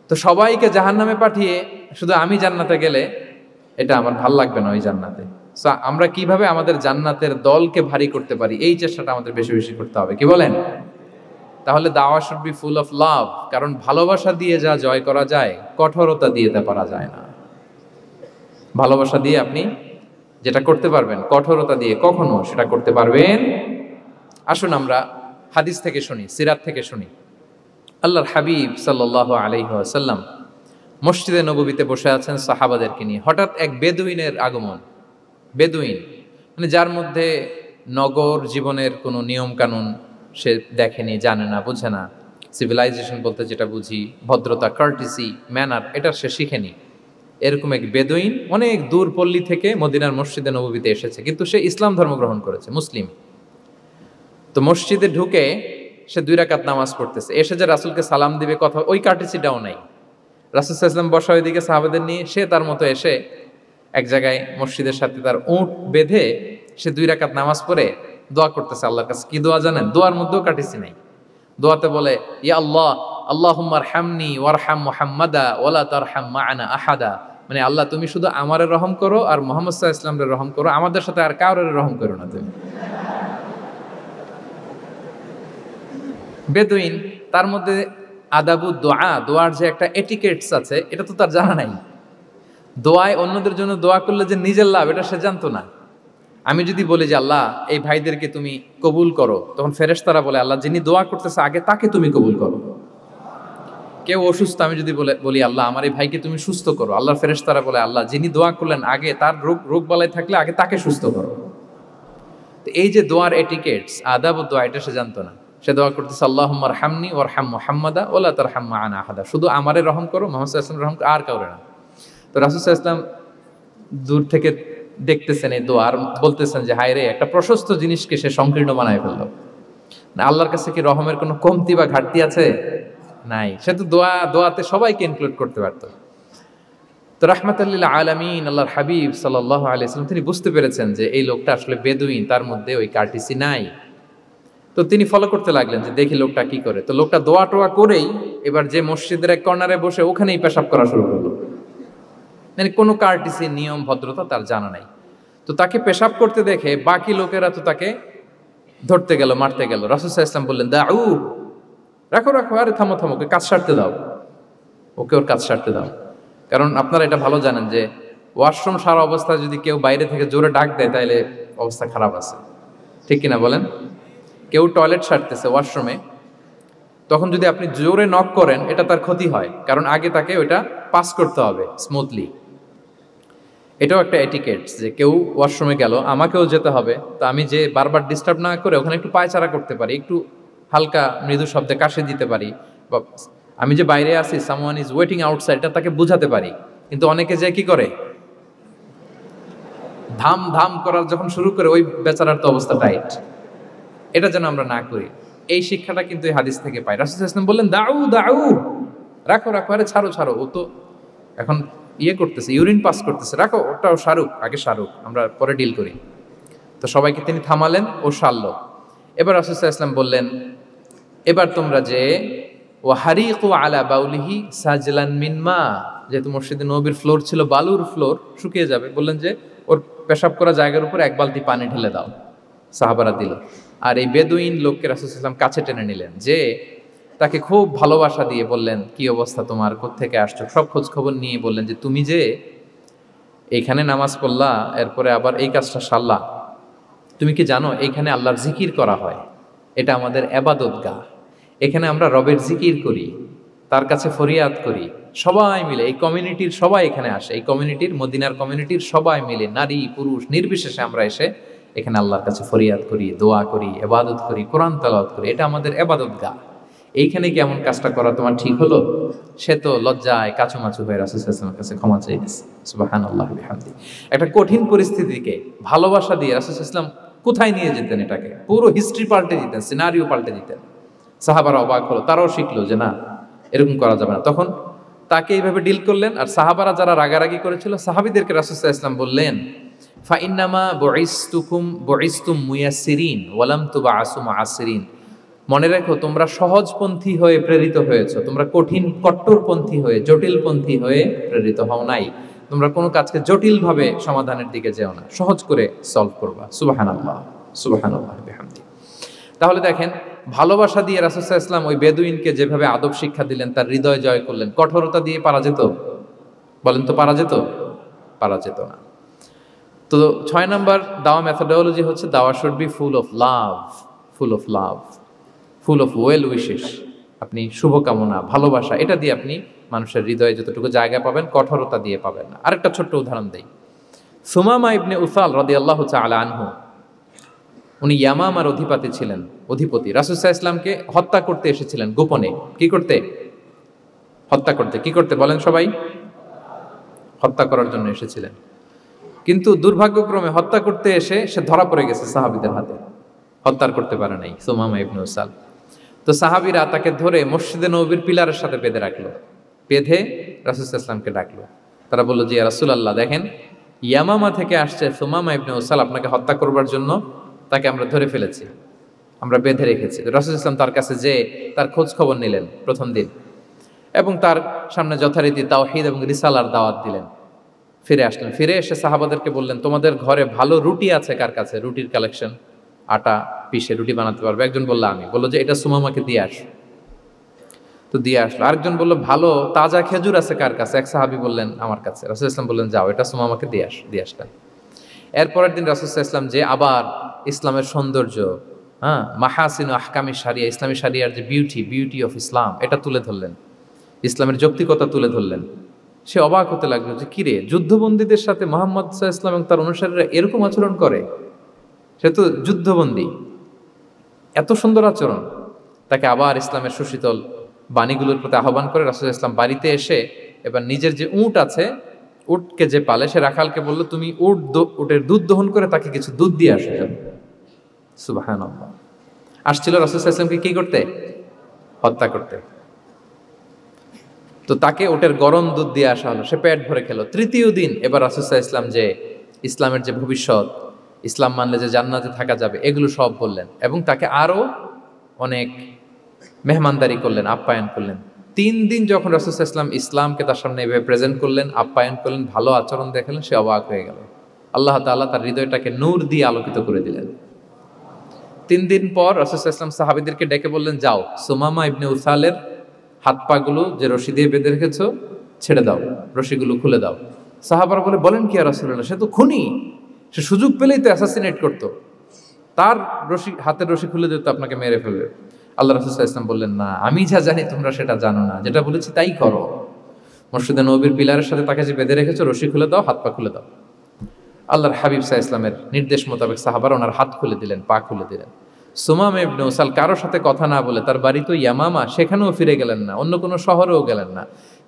তো সবাইকে জাহান্নামে পাঠিয়ে শুধু আমি জান্নাতে গেলে এটা আমার ভাল লাগবে না ওই জান্নাতে। সো আমরা কিভাবে আমাদের জান্নাতের দলকে ভারী করতে পারি, এই চেষ্টাটা আমাদের বেশি বেশি করতে হবে, কি বলেন? তাহলে দাওয়া should be full of love, কারণ ভালোবাসা দিয়ে যা জয় করা যায়, কঠোরতা দিয়ে তা পারা যায় না। ভালোবাসা দিয়ে আপনি যেটা করতে পারবেন, কঠোরতা দিয়ে কখনো সেটা করতে পারবেন। আসুন আমরা হাদিস থেকে শুনি, সিরাত থেকে শুনি। আল্লাহর হাবিব সাল্লাল্লাহু আলাইহি ওয়াসাল্লাম মসজিদে নববীতে বসে আছেন সাহাবাদেরকে নিয়ে। হঠাৎ এক বেদুইনের আগমন। বেদুইন মানে যার মধ্যে নগর জীবনের কোনো নিয়ম কানুন সে দেখেনি, জানে না, বুঝে না। সিভিলাইজেশন বলতে যেটা বুঝি, ভদ্রতা, কার্টিসি, ম্যানার, এটা সে শিখেনি। এরকম এক বেদুইন অনেক দূর পল্লী থেকে মদিনার মসজিদে নববীতে এসেছে, কিন্তু সে ইসলাম ধর্ম গ্রহণ করেছে, মুসলিম। তো মসজিদে ঢুকে সে 2 রাকাত নামাজ পড়তেছে, এসে যে রাসূলকে সালাম দিবে কথা, ওই কার্টিসিটাও নাই। রাসূল সাল্লাল্লাহু আলাইহি ওয়াসাল্লাম বসা ওইদিকে সাহাবাদের নিয়ে, সে তার মতো এসে এক জায়গায় মসজিদের সাথে তার উট বেঁধে সে 2 রাকাত নামাজ পড়ে দোয়া করতেছে আল্লাহর কাছে। কি দোয়া জানেন? দোয়ার মধ্যেও কাটিসি নাই। দোয়াতে বলে, ইয়া আল্লাহ, আল্লাহুম্মা আরহামনি ওয়ারহাম মুহাম্মাদা ওয়ালা তারহাম মা'ানা আহাদা। মানে আল্লাহ তুমি শুধু আমারে রহম করো আর মুহাম্মদ সাল্লাল্লাহু আলাইহি ওয়াসাল্লামের রহম করো, আমাদের সাথে আর কাউরে রহম করো না তুমি। বেদুইন, তার মধ্যে আদাবু দোয়া, দোয়ার যে একটা এটিকেটস আছে, এটা তো তার জানা নাই। দোয়ায় অন্যদের জন্য দোয়া করলে যে নিজের লাভ, এটা সে জানতো না। আমি যদি বলি যে আল্লাহ এই ভাইদেরকে তুমি কবুল করো, তখন ফেরেশতারা বলে আল্লাহ যিনি দোয়া করতেছে আগে তাকে তুমি কবুল করো। কেউ অসুস্থ, আমি যদি বলি আল্লাহ আমার এই ভাইকে তুমি সুস্থ করো, আল্লাহর ফেরেশতারা বলে আল্লাহ যিনি দোয়া করলেন আগে তার রোগ বালাই থাকলে আগে তাকে সুস্থ করো। তো এই যে দোয়ার এটিকেটস, আদাব ও দোয়া, এটা সে জানতো না। সে দোয়া করতেছে আল্লাহুম্মা আরহামনি ওয়ারহাম মুহাম্মাদা ওয়ালা তারহাম মা'ানা আহাদা, শুধু আমারে রহম করো, মুহাম্মদ সাল্লাল্লাহু আলাইহি ওয়াসাল্লাম রহম করো, আর কাউরে না। তো রাসূল সাল্লাল্লাহু আলাইহি ওয়াসাল্লাম দূর থেকে দেখতেছেন এই দোয়া, আর বলতেছেন যে হায় রে, একটা প্রশস্ত জিনিসকে সে সংকীর্ণ বানায় ফেললো। না, আল্লাহর কাছে কি রহমের কোনো কমতি বা ঘাটতি আছে? নাই। সে তো দোয়াতে সবাইকে ইনক্লুড করতে পারতো। তো রাহমাতাল লিল আলামিন আল্লাহর হাবিব সাল্লাল্লাহু আলাইহি ওয়াসাল্লাম তিনি বুঝতে পেরেছেন যে এই লোকটা আসলে বেদুইন, তার মধ্যে ওই কার্টিসি নাই। তো তিনি ফলো করতে লাগলেন যে দেখি লোকটা কি করে। তো লোকটা দোয়া টোয়া করেই এবার যে মসজিদের এক কর্নারে বসে ওখানেই পেশাব করা শুরু করলো। মানে কোনো কার্টিসি, নিয়ম, ভদ্রতা তার জানা নাই। তো তাকে পেশাব করতে দেখে বাকি লোকেরা তো তাকে ধরতে গেল, মারতে গেল। রাসূল সাল্লাল্লাহু আলাইহি ওয়াসাল্লাম বললেন, দাউ, রাখো রাখো, আরে থামো থামো, ওকে কাজ সারতে দাও, ওকে ওর কাজ সারতে দাও। কারণ আপনারা এটা ভালো জানেন যে ওয়াশরুম সারা অবস্থায় যদি কেউ বাইরে থেকে জোরে ডাক দেয় তাহলে অবস্থা খারাপ আছে, ঠিক কিনা বলেন? কেউ টয়লেট সারতেছে ওয়াশরুমে, তখন যদি আপনি জোরে নক করেন এটা তার ক্ষতি হয়, কারণ আগে তাকে ওইটা পাস করতে হবে স্মুথলি। এটাও একটা এটিকেটস যে কেউ ওয়াশরুমে গেল, আমাকেও যেতে হবে, তো আমি যে বারবার ডিস্টার্ব না করে ওখানে একটু পায়চারা করতে পারি, একটু হালকা মৃদু শব্দে কাশি দিতে পারি, বা আমি যে বাইরে আছি, সামওয়ান ইজ ওয়েটিং আউটসাইড, এটা তাকে বুঝাতে পারি। কিন্তু অনেকে যে কি করে, ধাম ধাম করার যখন শুরু করে, ওই বেচারার তো অবস্থা টাইট। এটা যেন আমরা না করি, এই শিক্ষাটা কিন্তু এই হাদিস থেকে পাই। রাসূল সাল্লাল্লাহু আলাইহি ওয়াসাল্লাম বললেন, দাউ দাউ, রাখো রাখো, আরে ছাড়ো ছাড়ো, ও তো এখন করতেছে, ইউরিন পাস করতেছে, রাখো, ওটাও সারুক, আগে সারুক, আমরা পরে ডিল করি। তো সবাইকে তিনি থামালেন, ও সারলো। এবার রাসূল সাল্লাল্লাহু আলাইহি ওয়াসাল্লাম বললেন, এবার তোমরা যে ওয়াহারিকু আলা বাউলিহি সাজলান মিন মা, যেহেতু মসজিদে নববীর ফ্লোর ছিল বালুর ফ্লোর, শুকিয়ে যাবে, বললেন যে ওর পেশাব করা জায়গার উপর 1 বালতি পানি ঢেলে দাও। সাহাবারা দিল। আর এই বেদুইন লোককে রাসূল সাল্লাল্লাহু আলাইহি ওয়াসাল্লাম কাছে টেনে নিলেন, যে তাকে খুব ভালোবাসা দিয়ে বললেন, কি অবস্থা তোমার, কোত্থেকে আসছো, সব খোঁজ খবর নিয়ে বললেন যে তুমি যে এইখানে নামাজ পড়লা, এরপরে আবার এই কাজটা সারলা, তুমি কি জানো এইখানে আল্লাহর জিকির করা হয়, এটা আমাদের ইবাদতগাহ, এখানে আমরা রবের জিকির করি, তার কাছে ফরিয়াদ করি, সবাই মিলে এই কমিউনিটির সবাই এখানে আসে, এই কমিউনিটির মদিনার কমিউনিটির সবাই মিলে নারী পুরুষ নির্বিশেষে আমরা এসে এখানে আল্লাহর কাছে ফরিয়াদ করি, দোয়া করি, ইবাদত করি, কোরআন তেলাওয়াত করি। এটা আমাদের ইবাদতগাহ। এইখানে কি এমন কাজটা করা তোমার ঠিক হলো? সে তো লজ্জায় কাচুমাচু হয়ে রাসূল সাল্লাল্লাহু আলাইহি ওয়াসাল্লামের কাছে ক্ষমা চেয়েছে। সুবহানাল্লাহ বিহামদি। একটা কঠিন পরিস্থিতিকে ভালোবাসা দিয়ে রাসূল সাল্লাল্লাহু আলাইহি ওয়াসাল্লাম কোথায় নিয়ে যেতেন, এটাকে পুরো হিস্ট্রি পাল্টে দিতেন, সিনারিও পাল্টে দিতেন। সাহাবারা অবাক হলো, তারাও শিখলো যে না, এরকম করা যাবে না। তখন তাকে এইভাবে ডিল করলেন। আর সাহাবারা যারা রাগারাগি করেছিল, সাহাবীদেরকে রাসূল সাল্লাল্লাহু আলাইহি ওয়াসাল্লাম বললেন, ফাইন্নামা বুইসতুম মুয়াসসিরিন ওয়া লাম তুবআসু মুআসসিরিন। মনে রেখো, তোমরা সহজপন্থী হয়ে প্রেরিত হয়েছো, তোমরা কঠিন কট্টরপন্থী হয়ে জটিলপন্থী হয়ে প্রেরিত হও নাই। তোমরা কোনো কাজকে জটিলভাবে সমাধানের দিকে যেও না, সহজ করে সলভ করবা। সুবহানাল্লাহ, সুবহানাল্লাহ বিহামদি। তাহলে দেখেন, ভালোবাসা দিয়ে রাসূল সাল্লাল্লাহু আলাইহি ওয়াসাল্লাম ওই বেদুইনকে যেভাবে আদব শিক্ষা দিলেন, তার হৃদয় জয় করলেন, কঠোরতা দিয়ে পারা যেত? বলেন তো, পারা যেত? পারা যেত না। তো 6 নাম্বার দাওয়া মেথোডোলজি হচ্ছে দাওয়া should be full of love, full of love, full of well wishes. আপনি শুভকামনা, ভালোবাসা, এটা দিয়ে আপনি মানুষের হৃদয়ে যতটুকু জায়গা পাবেন, কঠোরতা দিয়ে পাবেন না। আরেকটা ছোট্ট উদাহরণ দেই। সুমামা ইবনে উসাল রাদিয়াল্লাহু তাআলা আনহু, উনি ইয়ামামার অধিপতি ছিলেন। রাসূল সাল্লাল্লাহু আলাইহি ওয়াসাল্লামকে হত্যা করতে এসেছিলেন গোপনে। কি করতে? হত্যা করতে। কি করতে বলেন সবাই? হত্যা করার জন্য এসেছিলেন। কিন্তু দুর্ভাগ্যক্রমে হত্যা করতে এসে সে ধরা পড়ে গেছে সাহাবীদের হাতে, হত্যার করতে পারে নাই সুমামা ইবনে উসাল। তো সাহাবীরা তাকে ধরে মসজিদে নববীর পিলারের সাথে বেঁধে রাখলো, বেঁধে রাসূল সাল্লাল্লাহু আলাইহি ওয়াসাল্লামকে ডাকলো। তারা বলল যে ইয়া রাসূলুল্লাহ, দেখেন ইয়ামামা থেকে আসছে সুমামা ইবনে উসাল আপনাকে হত্যা করবার জন্য, তাকে আমরা ধরে ফেলেছি, আমরা বেঁধে রেখেছি। রাসূল সাল্লাল্লাহু আলাইহি ওয়াসাল্লাম তার কাছে যে তার খোঁজ খবর নিলেন প্রথম দিন, এবং তার সামনে যথারীতি তাওহীদ এবং রিসালার দাওয়াত দিলেন। ফিরে আসলেন, ফিরে এসে সাহাবাদেরকে বললেন, তোমাদের ঘরে ভালো রুটি আছে কার কাছে? রুটির কালেকশন, আটা পিষে রুটি বানাতে পারবে। একজন বলল আমি। বললো যে এটা সুমামাকে দিয়ে আস। তো দিয়ে আসলো। আরেকজন বললো ভালো তাজা খেজুর আছে কার কাছে? এক সাহাবী বললেন আমার কাছে। রাসূল ইসলাম বললেন যাও, এটা সুমামাকে দিয়ে আসলেন। এরপরের দিন রাসূল ইসলাম যে আবার ইসলামের সৌন্দর্য, মাহাসিন আহকামি শারিয়া, ইসলামী শারিয়ার যে বিউটি অফ ইসলাম, এটা তুলে ধরলেন, ইসলামের যৌক্তিকতা তুলে ধরলেন। সে অবাক হতে লাগলো যে কিরে, যুদ্ধবন্দীদের সাথে মুহাম্মদ সাল্লাল্লাহু আলাইহি ওয়াসাল্লাম এবং তার অনুসারীরা এরকম আচরণ করে? সে তো যুদ্ধবন্দী, এত সুন্দর আচরণ। তাকে আবার ইসলামের সুশীতল বাণীগুলোর প্রতি আহ্বান করে রাসূল ইসলাম বাড়িতে এসে এবার নিজের যে উট আছে, উটকে যে পালে, সে রাখালকে বলল তুমি উটের দুধ দহন করে তাকে কিছু দুধ দিয়ে আসো। সুবহানাল্লাহ। আসছিল রাসূল সাল্লাল্লাহু আলাইহি ওয়াসাল্লামকে কি করতে? হত্যা করতে। তো তাকে ওটের গরম দুধ দিয়ে আসা হলো, সে পেট ভরে খেলো। তৃতীয় দিন এবার রাসূল সাল্লাল্লাহু আলাইহি ওয়াসাল্লাম যে ইসলামের যে ভবিষ্যৎ, ইসলাম মানলে যে জান্নাতে থাকা যাবে, এগুলো সব বললেন এবং তাকে আরো অনেক মেহমানদারি করলেন, আপ্যায়ন করলেন। 3 দিন যখন রাসূল সাল্লাল্লাহু আলাইহি ওয়াসাল্লাম ইসলামকে তার সামনে এভাবে প্রেজেন্ট করলেন, আপ্যায়ন করলেন, ভালো আচরণ দেখালেন, সে অবাক হয়ে গেল। আল্লাহ তাআলা তার হৃদয়টাকে নূর দিয়ে আলোকিত করে দিলেন। 3 দিন পর রাসূল সাল্লাল্লাহু আলাইহি ওয়াসাল্লাম সাহাবীদেরকে ডেকে বললেন, যাও সুমামা ইবনে উসালের হাত পাগুলো যে রশি দিয়ে বেঁধে রেখেছো ছেড়ে দাও, রশিগুলো খুলে দাও। সাহাবারা বলেন কি ইয়া রাসূলুল্লাহ, সে তো খুনি, সে সুযোগ পেলেই তো অ্যাসাসিনেট করতো, তার হাতের রশি খুলে দিত, আপনাকে মেরে ফেলবে। আল্লাহ রাসূল সাল্লাল্লাহু আলাইহি ওয়াসাল্লাম বললেন, না, আমি যা জানি তোমরা সেটা জানো না, যেটা বলেছি তাই করো। মসজিদে নববীর পিলারের সাথে তাকে যে বেঁধে রেখেছো, রশি খুলে দাও, হাত পা খুলে দাও। আল্লাহর হাবিব সাল্লাল্লাহু আলাইহি ওয়াসাল্লামের নির্দেশ মোতাবেক সাহাবারা ওনার হাত খুলে দিলেন, পা খুলে দিলেন। সুমামা ইবনে উসাল কারোর সাথে কথা না বলে, তার বাড়ি তো ইয়ামামা, সেখানেও ফিরে গেলেন না, অন্য কোনো শহরেও গেলেন না।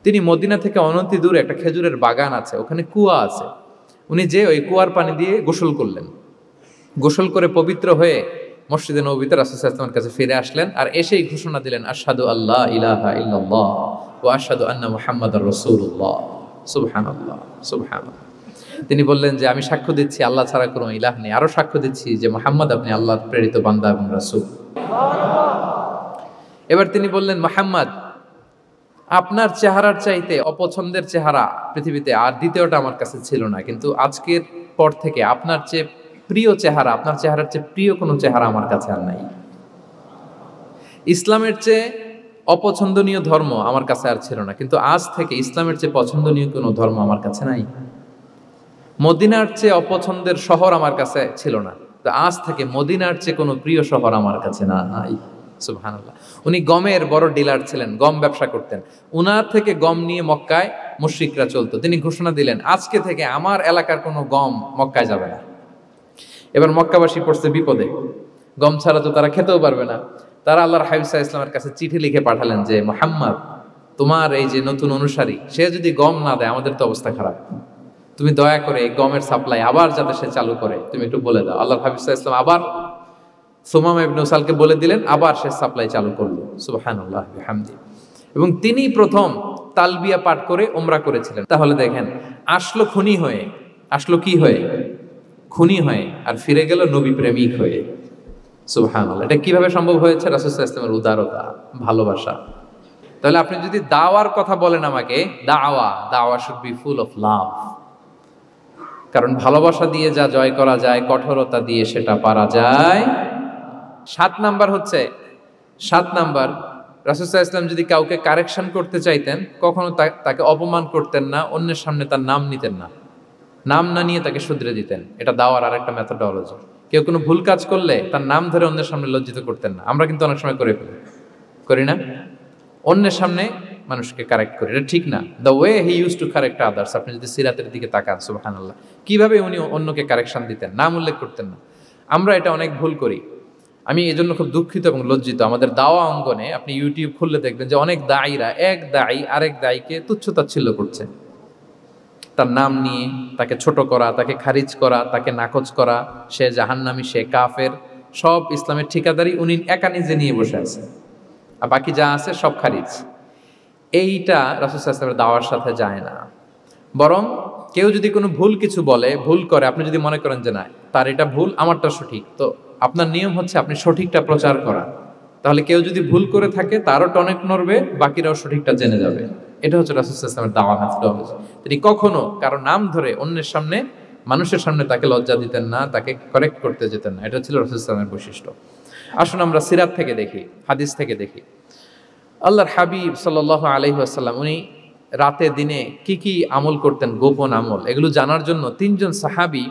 তিনি মদিনা থেকে অনতি দূরে একটা খেজুরের বাগান আছে, ওখানে কুয়া আছে, উনি যে ওই কুয়ার পানি দিয়ে গোসল করলেন। গোসল করে পবিত্র হয়ে মসজিদে নববীতে রাসূল সাল্লাল্লাহু আলাইহি ওয়াসাল্লামের কাছে ফিরে আসলেন, আর এসেই ঘোষণা দিলেন, আশহাদু আল্লা ইলাহা ইল্লাল্লাহ ওয়া আশহাদু আন্না মুহাম্মাদার রাসূলুল্লাহ। সুবহানাল্লাহ, সুবহানাল্লাহ। তিনি বললেন যে আমি সাক্ষ্য দিচ্ছি আল্লাহ ছাড়া কোনো ইলাহ নেই, আরো সাক্ষ্য দিচ্ছি যে মুহাম্মদ আপনি আল্লাহর প্রেরিত বান্দা এবং রাসূল। এবার তিনি বললেন, মুহাম্মদ, আপনার চেহারার চাইতে অপছন্দের চেহারা পৃথিবীতে আর দ্বিতীয়টা আমার কাছে ছিল না, কিন্তু আজকের পর থেকে আপনার চেয়ে প্রিয় চেহারা, আপনার চেহারার চেয়ে প্রিয় কোনো চেহারা আমার কাছে আর নাই। ইসলামের চেয়ে অপছন্দনীয় ধর্ম আমার কাছে আর ছিল না, কিন্তু আজ থেকে ইসলামের চেয়ে পছন্দনীয় কোনো ধর্ম আমার কাছে নাই। মদিনার চেয়ে অপছন্দের শহর আমার কাছে ছিল না, তো আজ থেকে মদিনার চেয়ে কোনো প্রিয় শহর আমার কাছে নাই। সুবহানাল্লাহ। উনি গমের বড় ডিলার ছিলেন, গম ব্যবসা করতেন। উনার থেকে গম নিয়ে মক্কায় মুশরিকরা চলতো। তিনি ঘোষণা দিলেন, আজকে থেকে আমার এলাকার কোনো গম মক্কায় যাবে না। এবার মক্কাবাসী পড়ছে বিপদে, গম ছাড়া তো তারা খেতেও পারবে না। তারা আল্লাহর হাবিব সাল্লাল্লাহু আলাইহি ওয়াসাল্লামের কাছে চিঠি লিখে পাঠালেন যে, মুহাম্মদ, তোমার এই যে নতুন অনুসারী, সে যদি গম না দেয় আমাদের তো অবস্থা খারাপ। তুমি দয়া করে এই গমের সাপ্লাই আবার যাতে সে চালু করে তুমি একটু বলে দাও। আল্লাহর হাবিব সাল্লাল্লাহু আলাইহি ওয়াসাল্লাম আবার সুমামা ইবনে উসালকে বলে দিলেন, আবার সে সাপ্লাই চালু করলো। সুবহানাল্লাহ বিহামদি। এবং তিনি প্রথম তালবিয়া পাঠ করে উমরা করেছিলেন। তাহলে দেখেন, আসলো খুনি হয়ে, আসলো কি হয়ে? খুনি হয়ে, আর ফিরে গেল নবী প্রেমিক হয়ে। সুবহানাল্লাহ। এটা কিভাবে সম্ভব হয়েছে? রাসূল সাল্লাল্লাহু আলাইহি ওয়াসাল্লামের উদারতা, ভালোবাসা। তাহলে আপনি যদি দাওয়ার কথা বলেন আমাকে, দাওয়া should be full of love. কারণ ভালোবাসা দিয়ে যা জয় করা যায়, কঠোরতা দিয়ে সেটা পারা যায়। 7 নাম্বার হচ্ছে, 7 নাম্বার, রাসূল সাল্লাল্লাহু আলাইহি ওয়াসাল্লাম যদি কাউকে কারেকশন করতে চাইতেন, কখনো তাকে অপমান করতেন না, অন্যের সামনে তার নাম নিতেন না, নাম না নিয়ে তাকে শুধরে দিতেন। এটা দাওয়ার আরেকটা মেথোডোলজি। কেউ কোনো ভুল কাজ করলে তার নাম ধরে অন্যের সামনে লজ্জিত করতেন না। আমরা কিন্তু অনেক সময় করে ফেলি, করি না? অন্যের সামনে মানুষকে কারেক্ট করি, এটা ঠিক না। The way he use to correct others, আপনি যদি সিরাতের দিকে তাকান, সুবহানাল্লাহ, কিভাবে উনি অন্যকে কারেকশন দিতেন, নাম উল্লেখ করতেন না। আমরা এটা অনেক ভুল করি। আমি এই জন্য খুব দুঃখিত এবং লজ্জিত। আমাদের দাওয়া অঙ্গনে আপনি ইউটিউব খুললে দেখবেন যে অনেক দায়ীরা, এক দায়ী আরেক দায়ীকে তুচ্ছ-তাচ্ছিল্য করছে, তার নাম নিয়ে তাকে ছোট করা, তাকে খারিজ করা, তাকে নাকচ করা, সে জাহান্নামী, সে কাফের, সব ইসলামের ঠিকাদারি উনি একা নিজে নিয়ে বসে আছে, আর বাকি যা আছে সব খারিজ। এইটা রাসূল সাল্লাল্লাহু আলাইহি ওয়াসাল্লামের দাওয়ার সাথে যায় না। বরং কেউ যদি কোনো ভুল কিছু বলে, ভুল করে, আপনি যদি মনে করেন যে না তার এটা ভুল, আমারটা সঠিক, তো আপনার নিয়ম হচ্ছে আপনি সঠিকটা প্রচার করা। তাহলে কেউ যদি ভুল করে থাকে তারও টনক নড়বে, বাকিরাও সঠিকটা জেনে যাবে। এটা হচ্ছে রাসূল সাল্লাল্লাহু আলাইহি ওয়াসাল্লামের দাওয়া মেথোডোলজি। তিনি কখনো কারো নাম ধরে অন্যের সামনে, মানুষের সামনে তাকে লজ্জা দিতেন না, তাকে কারেক্ট করতে যেতেন না। এটা ছিল রাসূল সাল্লাল্লাহু আলাইহি ওয়াসাল্লামের বৈশিষ্ট্য। আসুন আমরা সিরাত থেকে দেখি, হাদিস থেকে দেখি। আল্লাহর হাবিব সাল্লাল্লাহু আলাইহি ওয়াসাল্লাম উনি রাতে দিনে কি কি আমল করতেন, গোপন আমল, এগুলো জানার জন্য 3 জন সাহাবী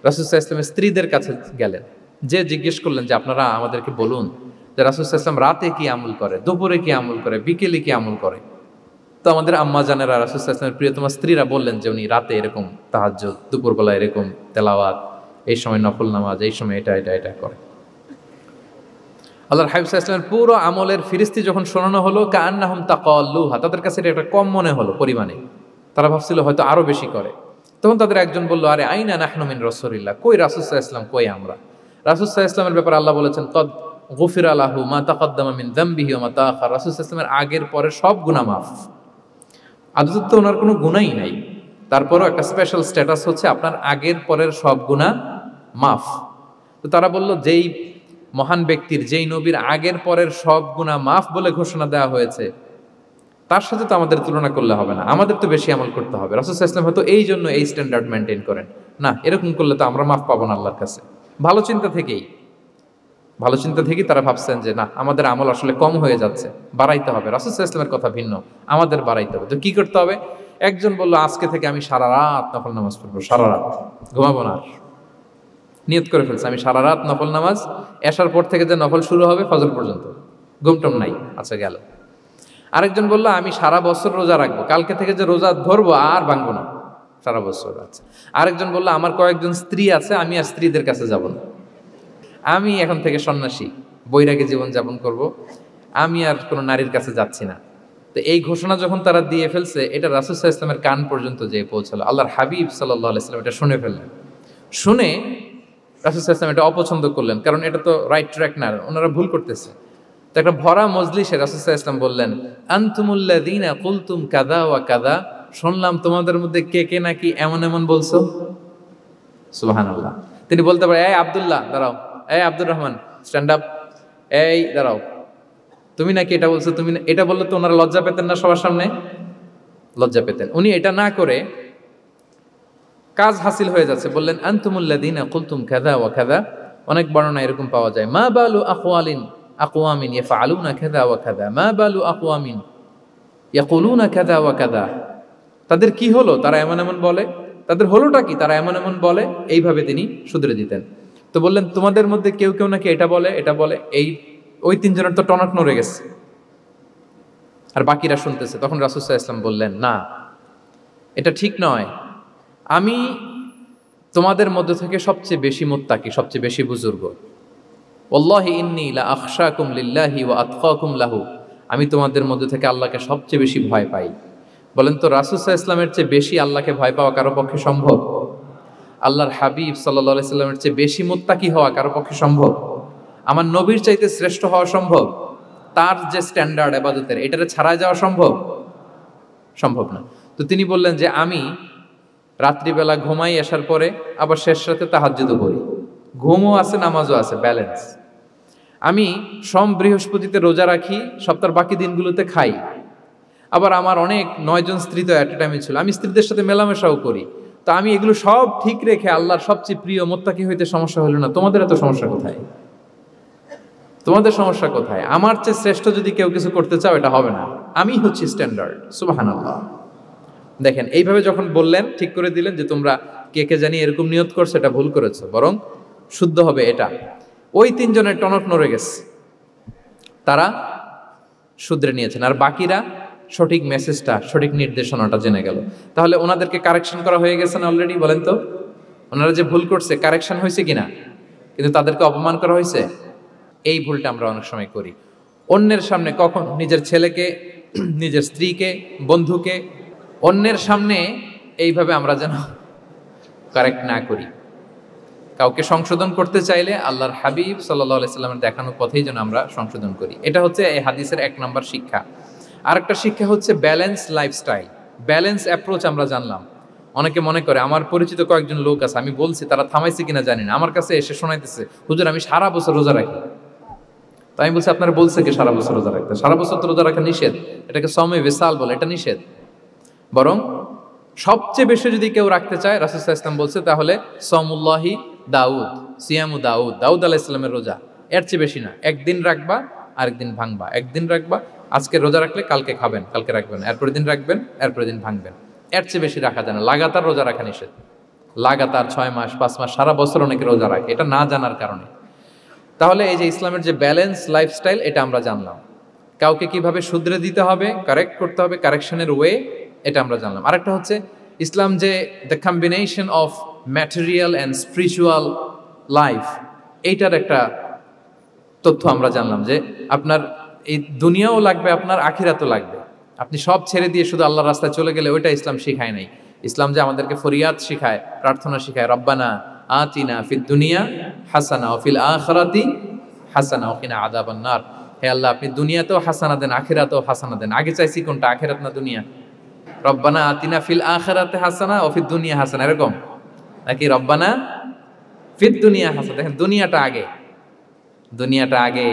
রাসূল সাল্লাল্লাহু আলাইহি ওয়াসাল্লামের স্ত্রীদের কাছে গেলেন। যে জিজ্ঞেস করলেন যে আপনারা আমাদেরকে বলুন যে রাসূল সাল্লাল্লাহু আলাইহি ওয়াসাল্লাম রাতে কি আমল করে, দুপুরে কি আমল করে, বিকেলে কি আমল করে। তো আমাদের আম্মা জানেরা, রাসূল সাল্লাল্লাহু আলাইহি ওয়াসাল্লামের প্রিয়তমা স্ত্রীরা বললেন যে উনি রাতে এরকম তাহাজ্জুদ, দুপুরবেলা এরকম তেলাওয়াত, এই সময় নফল নামাজ, এই সময় এটা এটা এটা করে। আল্লাহর হাবিব সাল্লাল্লাহু আলাইহি ওয়াসাল্লামের পুরো আমলের ফিরিস্তি যখন শোনানো হলো, কাআন্নাহুম তাকাল্লুহা, তাদের কাছে এটা একটা কম মনে হলো পরিমাণে, তারা ভাবছিল হয়তো আরো বেশি করে। তখন তাদের একজন বলল, আরে আইনা নাহনু মিন রাসূলিল্লাহ, কই রাসূল সাল্লাল্লাহু আলাইহি ওয়াসাল্লাম, কই আমরা। রাসূল সাল্লাল্লাহু আলাইহি ওয়াসাল্লামের ব্যাপারে আল্লাহ বলেছেন, কদ গুফিরা লাহু মা তাকাদ্দামা মিন যামবিহি ওয়া মা তাআখার, রাসূল সাল্লাল্লাহু আলাইহি ওয়াসাল্লামের আগের পরের সব গুনাহ মাফ। আদতে তো ওনার কোনো গুনাহই নাই, তারপরও একটা স্পেশাল স্ট্যাটাস হচ্ছে আপনার আগের পরের সব গুনাহ মাফ। তো তারা বলল, যেই মহান ব্যক্তির, যেই নবীর আগের পরের সব গুনাহ মাফ বলে ঘোষণা দেওয়া হয়েছে, তার সাথে তো আমাদের তুলনা করলে হবে না, আমাদের তো বেশি আমল করতে হবে। রাসূল সাল্লাল্লাহু আলাইহি ওয়াসাল্লাম হয়তো এই জন্য এই স্ট্যান্ডার্ড মেনটেন করেন না, এরকম করলে তো আমরা মাফ পাবো না আল্লাহর কাছে। ভালো চিন্তা থেকেই তারা ভাবছেন যে না, আমাদের আমল আসলে কম হয়ে যাচ্ছে, বাড়াইতে হবে। রাসূল সাল্লাল্লাহু আলাইহি ওয়াসাল্লামের কথা ভিন্ন, আমাদের বাড়াইতে হবে। তো কি করতে হবে? একজন বলল, আজকে থেকে আমি সারা রাত নফল নামাজ পড়বো, সারা রাত ঘুমাবো না। নিয়ত করে ফেলছে আমি সারা রাত নফল নামাজ, এশার পর থেকে যে নফল শুরু হবে ফজর পর্যন্ত, ঘুমটম নাই। আচ্ছা, গেল। আরেকজন বলল, আমি সারা বছর রোজা রাখবো, কালকে থেকে যে রোজা ধরবো আর ভাঙবো না, সারা বছর। আচ্ছা। আরেকজন বলল, আমার কয়েকজন স্ত্রী আছে, আমি আর স্ত্রীদের কাছে যাব না, আমি এখন থেকে সন্ন্যাসী, বৈরাগী জীবন যাপন করব, আমি আর কোনো নারীর কাছে যাচ্ছি না। তো এই ঘোষণা যখন তারা দিয়ে ফেলছে, এটা রাসূল সাল্লাল্লাহু আলাইহি ওয়াসাল্লামের কান পর্যন্ত যেয়ে পৌঁছালো। আল্লাহর হাবিব সাল্লাল্লাহু আলাইহি ওয়াসাল্লাম এটা শুনে ফেললেন। শুনে রাসূল সাল্লাল্লাহু আলাইহি ওয়াসাল্লাম এটা অপছন্দ করলেন, কারণ এটা তো রাইট ট্র্যাক না, ওনারা ভুল করতেছে। তো একটা ভরা মজলিসে রাসূল সাল্লাল্লাহু আলাইহি ওয়াসাল্লাম বললেন, আনতুমুল্লাযীনা কুলতুম কাযা ওয়া কাযা, শুনলাম তোমাদের মধ্যে কে কে নাকি এমন এমন বলছো। সুবহানাল্লাহ। তিনি বলতে পারে, এই আব্দুল্লাহ দাঁড়াও, এই আব্দুর রহমান স্ট্যান্ড আপ, এই দাঁড়াও, তুমি নাকি এটা বলছো, তুমি এটা বললে তো ওনারা লজ্জা পেতেন না? সবার সামনে লজ্জা পেতেন। উনি এটা না করে কাজ হাসিল হয়ে যাচ্ছে, বললেন আনতুমুল্লাযীনা কুলতুম কাযা ওয়া কাযা। অনেক বর্ণনা এরকম পাওয়া যায়, মা বালু আকওয়ামিন ইয়াফআলুনা কাযা ওয়া কাযা, মা বালু আকওয়ামিন ইয়াকুলুনা কাযা ওয়া কাযা। তাদের কি হলো, তারা এমন এমন বলে, তাদের হলোটা কি, তারা এমন এমন বলে। এইভাবে তিনি শুধরে দিতেন। তো বললেন, তোমাদের মধ্যে কেউ কেউ নাকি এটা বলে, এটা বলে। এই ওই তিনজনের তো টনক নড়ে গেছে, আর বাকিরা শুনতেছে। তখন রাসূল সাল্লাল্লাহু আলাইহি ওয়াসাল্লাম বললেন, না, এটা ঠিক নয়। আমি তোমাদের মধ্যে থেকে সবচেয়ে বেশি মুত্তাকি, সবচেয়ে বেশি বুজুর্গ। ওয়াল্লাহি ইন্নী লা আখশাকুম লিল্লাহি ওয়া আতকাকুম লাহু। আমি তোমাদের মধ্যে থেকে আল্লাহকে সবচেয়ে বেশি ভয় পাই। বলেন তো, রাসূল সাল্লাল্লাহু আলাইহি ওয়াসাল্লামের চেয়ে বেশি আল্লাহকে ভয় পাওয়া কারো পক্ষে সম্ভব? আল্লাহর হাবিব সাল্লাল্লাহু আলাইহি সাল্লামের চেয়ে বেশি মুত্তাকি হওয়া কারো পক্ষে সম্ভব? আমার নবীর চাইতে শ্রেষ্ঠ হওয়া সম্ভব? তার যে স্ট্যান্ডার্ড ইবাদতের, এটারে ছাড়াই যাওয়া সম্ভব? সম্ভব না। তো তিনি বললেন যে আমি রাত্রিবেলা ঘুমাই আসার পরে, আবার শেষ রাতে তাহাজ্জুদও করি, ঘুমও আছে নামাজও আছে, ব্যালেন্স। আমি সোম বৃহস্পতিতে রোজা রাখি, সপ্তাহের বাকি দিনগুলোতে খাই। আবার আমার অনেক 9 জন স্ত্রী তো অ্যাট এ টাইমে ছিল, আমি স্ত্রীদের সাথে মেলামেশাও করি। তো আমি এগুলো সব ঠিক রেখে আল্লাহর সবচেয়ে প্রিয় মুত্তাকি হইতে সমস্যা হলো না। তোমাদের এত সমস্যা কোথায়? তোমাদের সমস্যা কোথায়? আমার চেয়ে শ্রেষ্ঠ যদি কেউ কিছু করতে চাও, এটা হবে না। আমি হচ্ছি স্ট্যান্ডার্ড। সুবহানাল্লাহ। দেখেন, এইভাবে যখন বললেন, ঠিক করে দিলেন যে তোমরা কে কে জানি এরকম নিয়ত করছো, এটা ভুল করেছো, বরং শুদ্ধ হবে এটা। ওই তিনজনের টনক নড়ে গেছে, তারা শুধরে নিয়েছেন, আর বাকিরা সঠিক মেসেজটা, সঠিক নির্দেশনাটা জেনে গেল। তাহলে ওনাদেরকে কারেকশন করা হয়ে গেছে না অলরেডি? বলেন তো, ওনারা যে ভুল করছে কারেকশন হয়েছে কিনা? কিন্তু তাদেরকে অপমান করা হয়েছে। এই ভুলটা আমরা অনেক সময় করি। অন্যের সামনে, কখন নিজের ছেলেকে, নিজের স্ত্রীকে, বন্ধুকে অন্যের সামনে এইভাবে আমরা যেন কারেক্ট না করি। কাউকে সংশোধন করতে চাইলে আল্লাহর হাবিব সাল্লাল্লাহু আলাইহি সাল্লামের দেখানো পথেই যেন আমরা সংশোধন করি। এটা হচ্ছে এই হাদিসের 1 নম্বর শিক্ষা। আরেকটা শিক্ষা হচ্ছে ব্যালেন্স লাইফস্টাইল, ব্যালেন্স অ্যাপ্রোচ। আমরা জানলাম, অনেকে মনে করে, আমার পরিচিত কয়েকজন লোক আছে, আমি বলছি, তারা থামাইছে কিনা জানি না, আমার কাছে এসে শোনাইতেছে, হুজুর আমি সারা বছর রোজা রাখি। তো আমি বলছি, আপনারা বলছে কি সারা বছর রোজা রাখতে? সারা বছর তো রোজা রাখা নিষেধ, এটাকে সওমে বিসাল বলে, এটা নিষেধ। বরং সবচেয়ে বেশি যদি কেউ রাখতে চায়, রাসূল সাল্লাল্লাহু আলাইহি ওয়াসাল্লাম বলছে, তাহলে সওমুল্লাহি দাউদ, সিয়ামু দাউদ, দাউদ আলাইহিস সালামের রোজা। এর চেয়ে বেশি না। একদিন রাখবা, আরেকদিন ভাঙবা, একদিন রাখবা, আজকে রোজা রাখলে কালকে খাবেন, কালকে রাখবেন, এরপরের দিন রাখবেন, এরপরের দিন ভাঙবেন। এর চেয়ে বেশি রাখা যায় না। লাগাতার রোজা রাখা নিষেধ। লাগাতার 6 মাস, 5 মাস, সারা বছর অনেকে রোজা রাখে, এটা না জানার কারণে। তাহলে এই যে ইসলামের যে ব্যালেন্স লাইফস্টাইল, এটা আমরা জানলাম। কাউকে কিভাবে শুধরে দিতে হবে, কারেক্ট করতে হবে, কারেকশনের ওয়ে, এটা আমরা জানলাম। আরেকটা হচ্ছে ইসলাম যে the combination of material and spiritual life, এইটার একটা তথ্য আমরা জানলাম যে আপনার এই দুনিয়াও লাগবে, আপনার আখিরাতও লাগবে। আপনি সব ছেড়ে দিয়ে শুধু আল্লাহর রাস্তায় চলে গেলে ওইটা ইসলাম শিখায় নাই। ইসলাম যে আমাদেরকে ফরিয়াদ শিখায়, প্রার্থনা শিখায়, রব্বানা আতিনা ফিদ দুনিয়া হাসানা ওয়া ফিল আখিরাতি হাসানা ওয়া কিনা আযাবান নার। হে আল্লাহ, আপনি দুনিয়াতেও হাসানা দেন, আখিরাতেও হাসানা দেন। আগে চাইছি কোনটা, আখিরাত না দুনিয়া? রব্বানা আতিনা ফিল আখিরাতি হাসানা ওয়া ফিদ দুনিয়া হাসানা, এরকম নাকি রব্বানা ফিদ দুনিয়া হাসানা? দেখেন, দুনিয়াটা আগে, দুনিয়াটা আগে।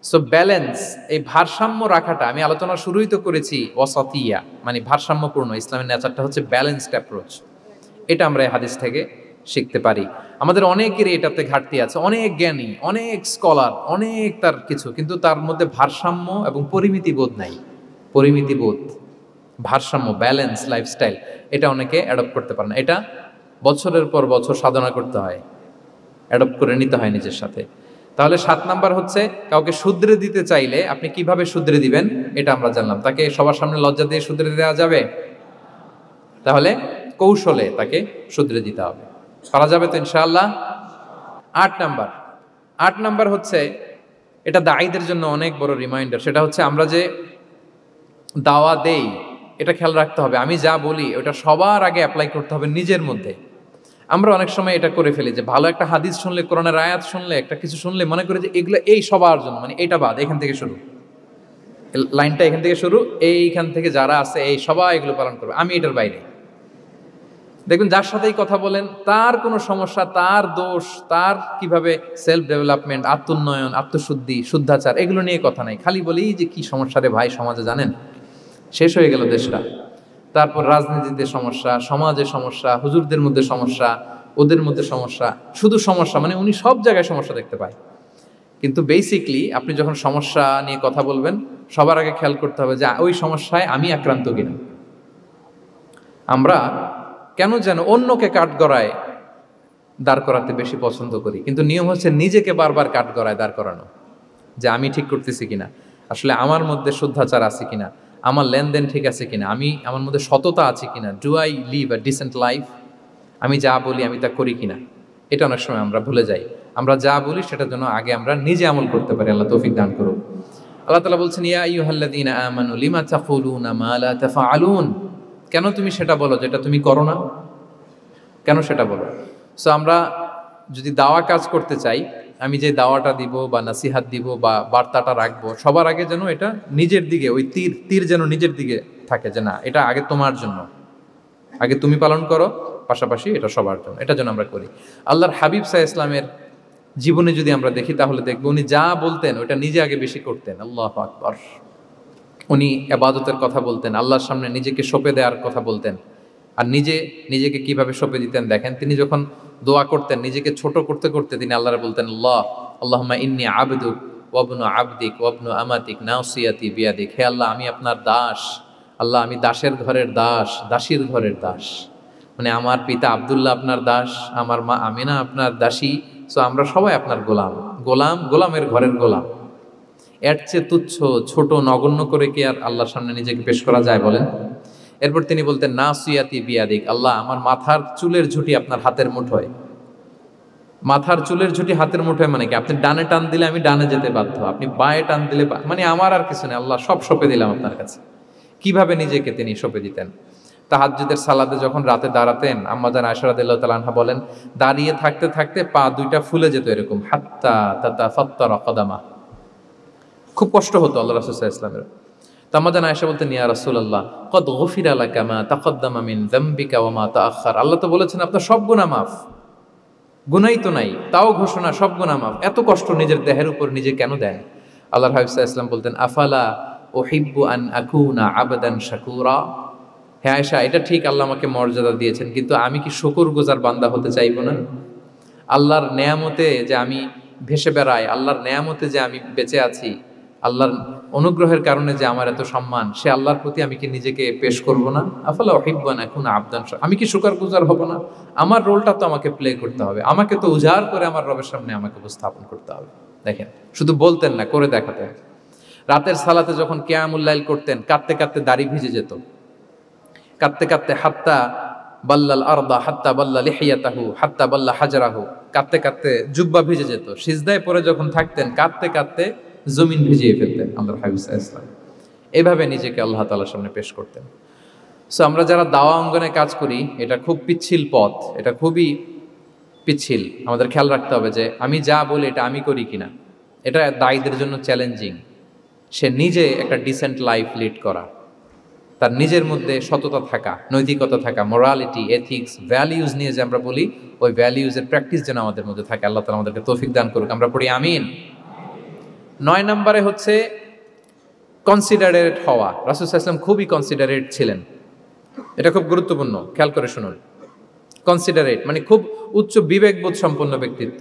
সো ব্যালেন্স, এই ভারসাম্য রাখাটা, আমি আলোচনা শুরুই তো করেছি ওয়াসাতিয়া, মানে ভারসাম্যপূর্ণ। ইসলামের নেচারটা হচ্ছে ব্যালেন্সড অ্যাপ্রোচ। এটা আমরা এই হাদিস থেকে শিখতে পারি। আমাদের অনেকেরই এটাতে ঘাটতি আছে, অনেক জ্ঞানী, অনেক স্কলার, অনেক তার কিছু, কিন্তু তার মধ্যে ভারসাম্য এবং পরিমিতি বোধ নাই। পরিমিতি বোধ, ভারসাম্য, ব্যালেন্স লাইফস্টাইল, এটা অনেকে অ্যাডপ্ট করতে পারে না। এটা বছরের পর বছর সাধনা করতে হয়, অ্যাডপ্ট করে নিতে হয় নিজের সাথে। তাহলে 7 নাম্বার হচ্ছে, কাউকে শুধরে দিতে চাইলে আপনি কিভাবে শুধরে দিবেন, এটা আমরা জানলাম। তাকে সবার সামনে লজ্জা দিয়ে শুধরে দেওয়া যাবে? তাহলে কৌশলে তাকে শুধরে দিতে হবে। পারা যাবে তো ইনশাআল্লাহ? 8 নাম্বার হচ্ছে, এটা দায়ীদের জন্য অনেক বড় রিমাইন্ডার। সেটা হচ্ছে, আমরা যে দাওয়া দেই, এটা খেয়াল রাখতে হবে। আমি যা বলি ওটা সবার আগে অ্যাপ্লাই করতে হবে নিজের মধ্যে। আমরা অনেক সময় এটা করে ফেলি যে ভালো একটা হাদিস শুনলে, কোরআনের আয়াত শুনলে, একটা কিছু শুনলে মনে করি যে এগুলো এই সবার জন্য, মানে এটা বাদ, এখান থেকে শুরু, লাইনটা এখান থেকে শুরু, এইখান থেকে যারা আছে এই সবাই এগুলো পালন করবে, আমি এটার বাইরে। দেখবেন যার সাথেই কথা বলেন তার কোনো সমস্যা, তার দোষ, তার কিভাবে সেলফ ডেভেলপমেন্ট, আত্মোন্নয়ন, আত্মশুদ্ধি, শুদ্ধাচার, এগুলো নিয়ে কথা নাই। খালি বলি যে কি সমস্যা রে ভাই সমাজে, জানেন শেষ হয়ে গেল দেশটা। তারপর রাজনীতিতে সমস্যা, সমাজে সমস্যা, হুজুরদের মধ্যে সমস্যা, ওদের মধ্যে সমস্যা, শুধু সমস্যা, মানে উনি সব জায়গায় সমস্যা দেখতে পায়। কিন্তু বেসিকলি আপনি যখন সমস্যা নিয়ে কথা বলবেন, সবার আগে খেয়াল করতে হবে যে ওই সমস্যায় আমি আক্রান্ত কিনা। আমরা কেন যেন অন্যকে কাঠগড়ায় দাঁড় করাতে বেশি পছন্দ করি, কিন্তু নিয়ম হচ্ছে নিজেকে বারবার কাঠগড়ায় দাঁড় করানো। যে আমি ঠিক করতেছি কিনা, আসলে আমার মধ্যে শুদ্ধাচার আছে কিনা, আমার লেনদেন ঠিক আছে কিনা, আমার মধ্যে সততা আছে কিনা, do I live a decent life, আমি যা বলি আমি তা করি কিনা। এটা অনেক সময় আমরা ভুলে যাই। আমরা যা বলি সেটার জন্য আগে আমরা নিজে আমল করতে পারি। আল্লাহ তৌফিক দান করুন। আল্লাহ তাআলা বলছেন, ইয়া আইয়ুহাল্লাযীনা আমানু লিমা তাকুলুনা মা লা তাফআলুন, কেন তুমি সেটা বলো যেটা তুমি করো না, কেন সেটা বলো। সো আমরা যদি দাওয়া কাজ করতে চাই, আমি যে দাওয়াটা দিব বা নাসিহাত দিব বা বার্তাটা রাখবো, সবার আগে যেন এটা নিজের দিকে, ওই তীর যেন নিজের দিকে থাকে, যে না এটা আগে তোমার জন্য, আগে তুমি পালন করো, পাশাপাশি এটা সবার জন্য, এটা যেন আমরা করি। আল্লাহর হাবিব সাল্লাল্লাহু আলাইহি ইসলামের জীবনে যদি আমরা দেখি তাহলে দেখবো উনি যা বলতেন ওটা নিজে আগে বেশি করতেন। আল্লাহু আকবার। উনি ইবাদতের কথা বলতেন, আল্লাহর সামনে নিজেকে সঁপে দেওয়ার কথা বলতেন। আর নিজেকে কিভাবে সঁপে দিতেন দেখেন, তিনি যখন দোয়া করতেন নিজেকে ছোট করতে করতে তিনি আল্লাহরে বলতেন, আল্লাহুম্মা ইন্নী আবদুক ওয়া ইবনু আবদিক ওয়া ইবনু আমাতিক নাসিয়াতি বিয়াদিক, হে আল্লাহ আমি আপনার দাস, আল্লাহ আমি দাসের ঘরের দাস, দাসীর ঘরের দাস। মানে আমার পিতা আব্দুল্লাহ আপনার দাস, আমার মা আমিনা আপনার দাসী। সো আমরা সবাই আপনার গোলামের ঘরের গোলাম। এর চেয়ে তুচ্ছ, ছোট, নগণ্য করে কি আর আল্লাহর সামনে নিজেকে পেশ করা যায় বলেন? এরপর তিনি বলতেন, নাসিয়াতি বিয়াদিক, আল্লাহ আমার মাথার চুলের ঝুঁটি আপনার হাতের মুঠোয়। মাথার চুলের ঝুঁটি হাতের মুঠোয় মানে কি? আপনি ডানে টান দিলে আমি ডানে যেতে বাধ্য, আপনি বাঁয়ে টান দিলে মানে আমার আর কিছু নেই, আল্লাহ সব সঁপে দিলাম আপনার কাছে। কিভাবে নিজেকে তিনি সঁপে দিতেন? তাহাজ্জুদের সালাতে যখন রাতে দাঁড়াতেন, আম্মা জান আয়েশা রাদিয়াল্লাহু তাআলা আনহা বলেন, দাঁড়িয়ে থাকতে থাকতে পা দুইটা ফুলে যেত এরকম, হাত্তা তাতাফাত্তারা কদামা, খুব কষ্ট হতো আল্লাহ রাসূল সাল্লাল্লাহু আলাইহি ওয়াসাল্লামের। তো আম্মা জান আয়েশা বলতেন, ইয়া রাসূলুল্লাহ কদ গুফিরা লাকা মা তাকদ্দামা মিন যামবিকা ওয়া মা তাআখার, আল্লাহ তো বলেছেন আপনার সব গুনাহ মাফ, গুনাহই তো নাই, তাও ঘোষণা সব গুনাহ মাফ, এত কষ্ট নিজের দেহের উপর নিজে কেন দেন? আল্লাহর হাবিব সাল্লাল্লাহু আলাইহি ওয়াসাল্লাম বলতেন, আফালা উহিব্বু আন আকুনা আবদান শাকুরা, হে আয়েশা এটা ঠিক আল্লাহ আমাকে মর্যাদা দিয়েছেন, কিন্তু আমি কি শুকরগুজার বান্দা হতে চাইবো না? আল্লাহর নেয়ামতে যে আমি ভেসে বেড়াই, আল্লাহর নেয়ামতে যে আমি বেঁচে আছি, আল্লাহর অনুগ্রহের কারণে যে আমার এত সম্মান, সে আল্লাহর প্রতি আমি কি নিজেকে পেশ করব না? আফালা উহিব্বু আন আকুনা আবদান শাকুরা, আমি কি শুকরগুজার হব না? আমার রোলটা তো আমাকে প্লে করতে হবে, আমাকে তো উজাড় করে আমার রবের সামনে আমাকে উপস্থাপন করতে হবে। দেখেন, শুধু বলতেন না, করে দেখাতেন। রাতের সালাতে যখন কিয়ামুল লাইল করতেন, কাঁদতে কাঁদতে দাড়ি ভিজে যেত, কাঁদতে কাঁদতে হাত্তা বাল্লাল আরদা হাত্তা বাল্লা লিহিয়াতাহু হাত্তা বাল্লা হাজরাহু, কাঁদতে কাঁদতে জুব্বা ভিজে যেত। সিজদায় পরে যখন থাকতেন কাঁদতে কাঁদতে জমিন ভিজিয়ে ফেলতেন আল্লাহর হাবিব সাল্লাল্লাহু আলাইহি ওয়াসাল্লাম। এভাবে নিজেকে আল্লাহ তাআলার সামনে পেশ করতেন। সো আমরা যারা দাওয়া অঙ্গনে কাজ করি, এটা খুব পিচ্ছিল পথ, এটা খুবই পিচ্ছিল। আমাদের খেয়াল রাখতে হবে যে আমি যা বলি এটা আমি করি কিনা। এটা দায়ীদের জন্য চ্যালেঞ্জিং। সে নিজে একটা ডিসেন্ট লাইফ লিড করা, তার নিজের মধ্যে সততা থাকা, নৈতিকতা থাকা, মোরালিটি, এথিক্স, ভ্যালিউজ নিয়ে যে আমরা বলি, ওই ভ্যালিউজের প্র্যাকটিস যেন আমাদের মধ্যে থাকে। আল্লাহ তাআলা আমাদেরকে তৌফিক দান করুক, আমরা পড়ি আমিন। 9 নম্বরে হচ্ছে কনসিডারেট হওয়া। রাসূল সাল্লাল্লাহু আলাইহি ওয়াসাল্লাম খুবই কনসিডারেট ছিলেন, এটা খুব গুরুত্বপূর্ণ, খেয়াল করে শুনুন। কনসিডারেট মানে খুব উচ্চ বিবেকবোধ সম্পন্ন ব্যক্তিত্ব,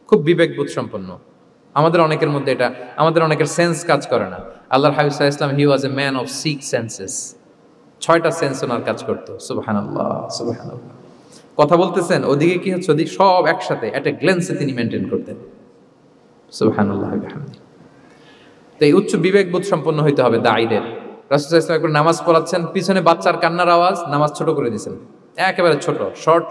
খুব বিবেকবোধ সম্পন্ন। আমাদের অনেকের মধ্যে এটা, আমাদের অনেকের সেন্স কাজ করে না। আল্লাহর হাবিব সাল্লাল্লাহু আলাইহি ওয়াসাল্লাম he was a man of 6 senses, 6টা সেন্স ওনার কাজ করতো। সুবহানাল্লাহ, সুবহানাল্লাহ। কথা বলতেছেন, ওদিকে কি হচ্ছে, ওদিকে সব একসাথে একটা গ্ল্যান্সে তিনি মেনটেন করতেন। সুবহানাল্লাহ বিহামদি। তো এই উচ্চ বিবেকবোধ সম্পন্ন হইতে হবে দাঈদের। রাসূল সাল্লাল্লাহু আলাইহি ওয়াসাল্লাম নামাজ পড়াচ্ছেন, পিছনে বাচ্চার কান্নার আওয়াজ, নামাজ ছোট করে দিয়েছেন, একেবারে ছোট, শর্ট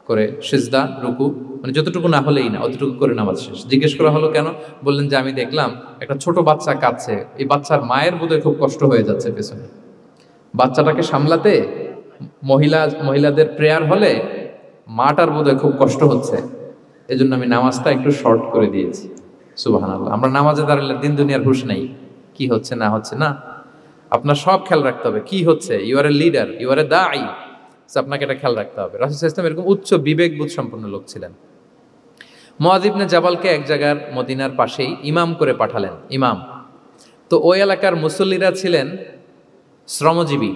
করে সিজদা, রুকু, মানে যতটুকু না হলেই না, অতটুকু করে নামাজ শেষ। জিজ্ঞেস করা হলো কেন? বললেন যে আমি দেখলাম একটা ছোট বাচ্চা কাঁদছে, এই বাচ্চার মায়ের বোধহয় খুব কষ্ট হয়ে যাচ্ছে পেছনে, বাচ্চাটাকে সামলাতে মহিলাদের প্রেয়ার হলে মাটার বোধহয় খুব কষ্ট হচ্ছে, এজন্য আমি নামাজটা একটু শর্ট করে দিয়েছি। সুবহানাল্লাহ। আমরা নামাজে দাঁড়ালে দিন দুনিয়ার হুঁশ নেই, কি হচ্ছে না হচ্ছে না, আপনার সব খেয়াল রাখতে হবে। কি হচ্ছে, you are a leader, you are a দাঈ, আপনাকে এটা খেয়াল রাখতে হবে। রাসূল সাল্লাল্লাহু আলাইহি ওয়াসাল্লাম এরকম উচ্চ বিবেকবোধ সম্পন্ন লোক ছিলেন। মুআয ইবনে জাবালকে এক জায়গার মদিনার পাশেই ইমাম করে পাঠালেন, ইমাম। তো ওই এলাকার মুসল্লিরা ছিলেন শ্রমজীবী।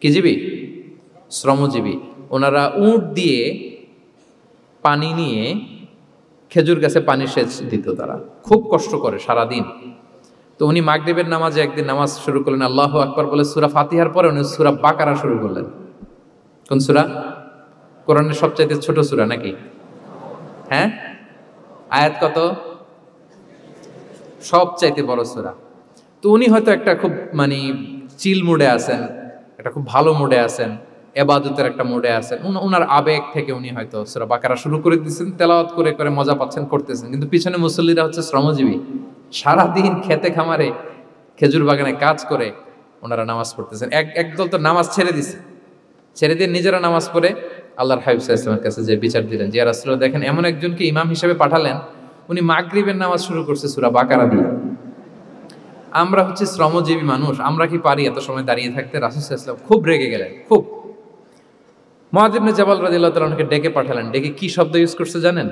কি জীবী? শ্রমজীবী। ওনারা উট দিয়ে পানি নিয়ে খেজুর গাছে পানি সেচ দিত, তারা খুব কষ্ট করে সারাদিন। তো উনি মাগরিবের নামাজে একদিন নামাজ শুরু করলেন, আল্লাহু আকবার বলে সূরা ফাতিহার পরে উনি সূরা বাকারা শুরু করলেন। কোন সূরা? কোরআনের সবচাইতে ছোট সূরা নাকি? হ্যাঁ, আয়াত কত? সবচাইতে বড় সূরা। তো উনি হয়তো একটা খুব মানে চিল মুডে আছেন, একটা খুব ভালো মুডে আছেন, এবাদতের একটা মুডে আছেন, উনার আবেগ থেকে উনি হয়তো সূরা বাকারা শুরু করে দিচ্ছেন, তেলাওয়াত করে করে মজা পাচ্ছেন, করতেছেন। কিন্তু পিছনে মুসল্লিরা হচ্ছে শ্রমজীবী, সারাদিন খেতে খামারে খেজুর বাগানে কাজ করে ওনারা নামাজ পড়তেছেন। একদল তো নামাজ ছেড়ে দিছে, ছেড়ে দিয়ে নিজেরা নামাজ পড়ে আল্লাহর হাবিব সাল্লাল্লাহু আলাইহি ওয়াসাল্লামের কাছে যে বিচার দিলেন যে ইয়া রাসূলুল্লাহ, দেখেন এমন একজনকে ইমাম হিসেবে পাঠালেন, উনি মাগরিবের নামাজ শুরু করছে সূরা বাকারা দিয়ে। আমরা হচ্ছে শ্রমজীবী মানুষ, আমরা কি পারি এত সময় দাঁড়িয়ে থাকতে? রাসূল সাল্লাল্লাহু আলাইহি ওয়াসাল্লাম খুব রেগে গেলেন, খুব। মুআয ইবনে জাবাল রাদিয়াল্লাহু তাআলা আনহুকে ডেকে পাঠালেন। ডেকে কি শব্দ ইউজ করছে জানেন?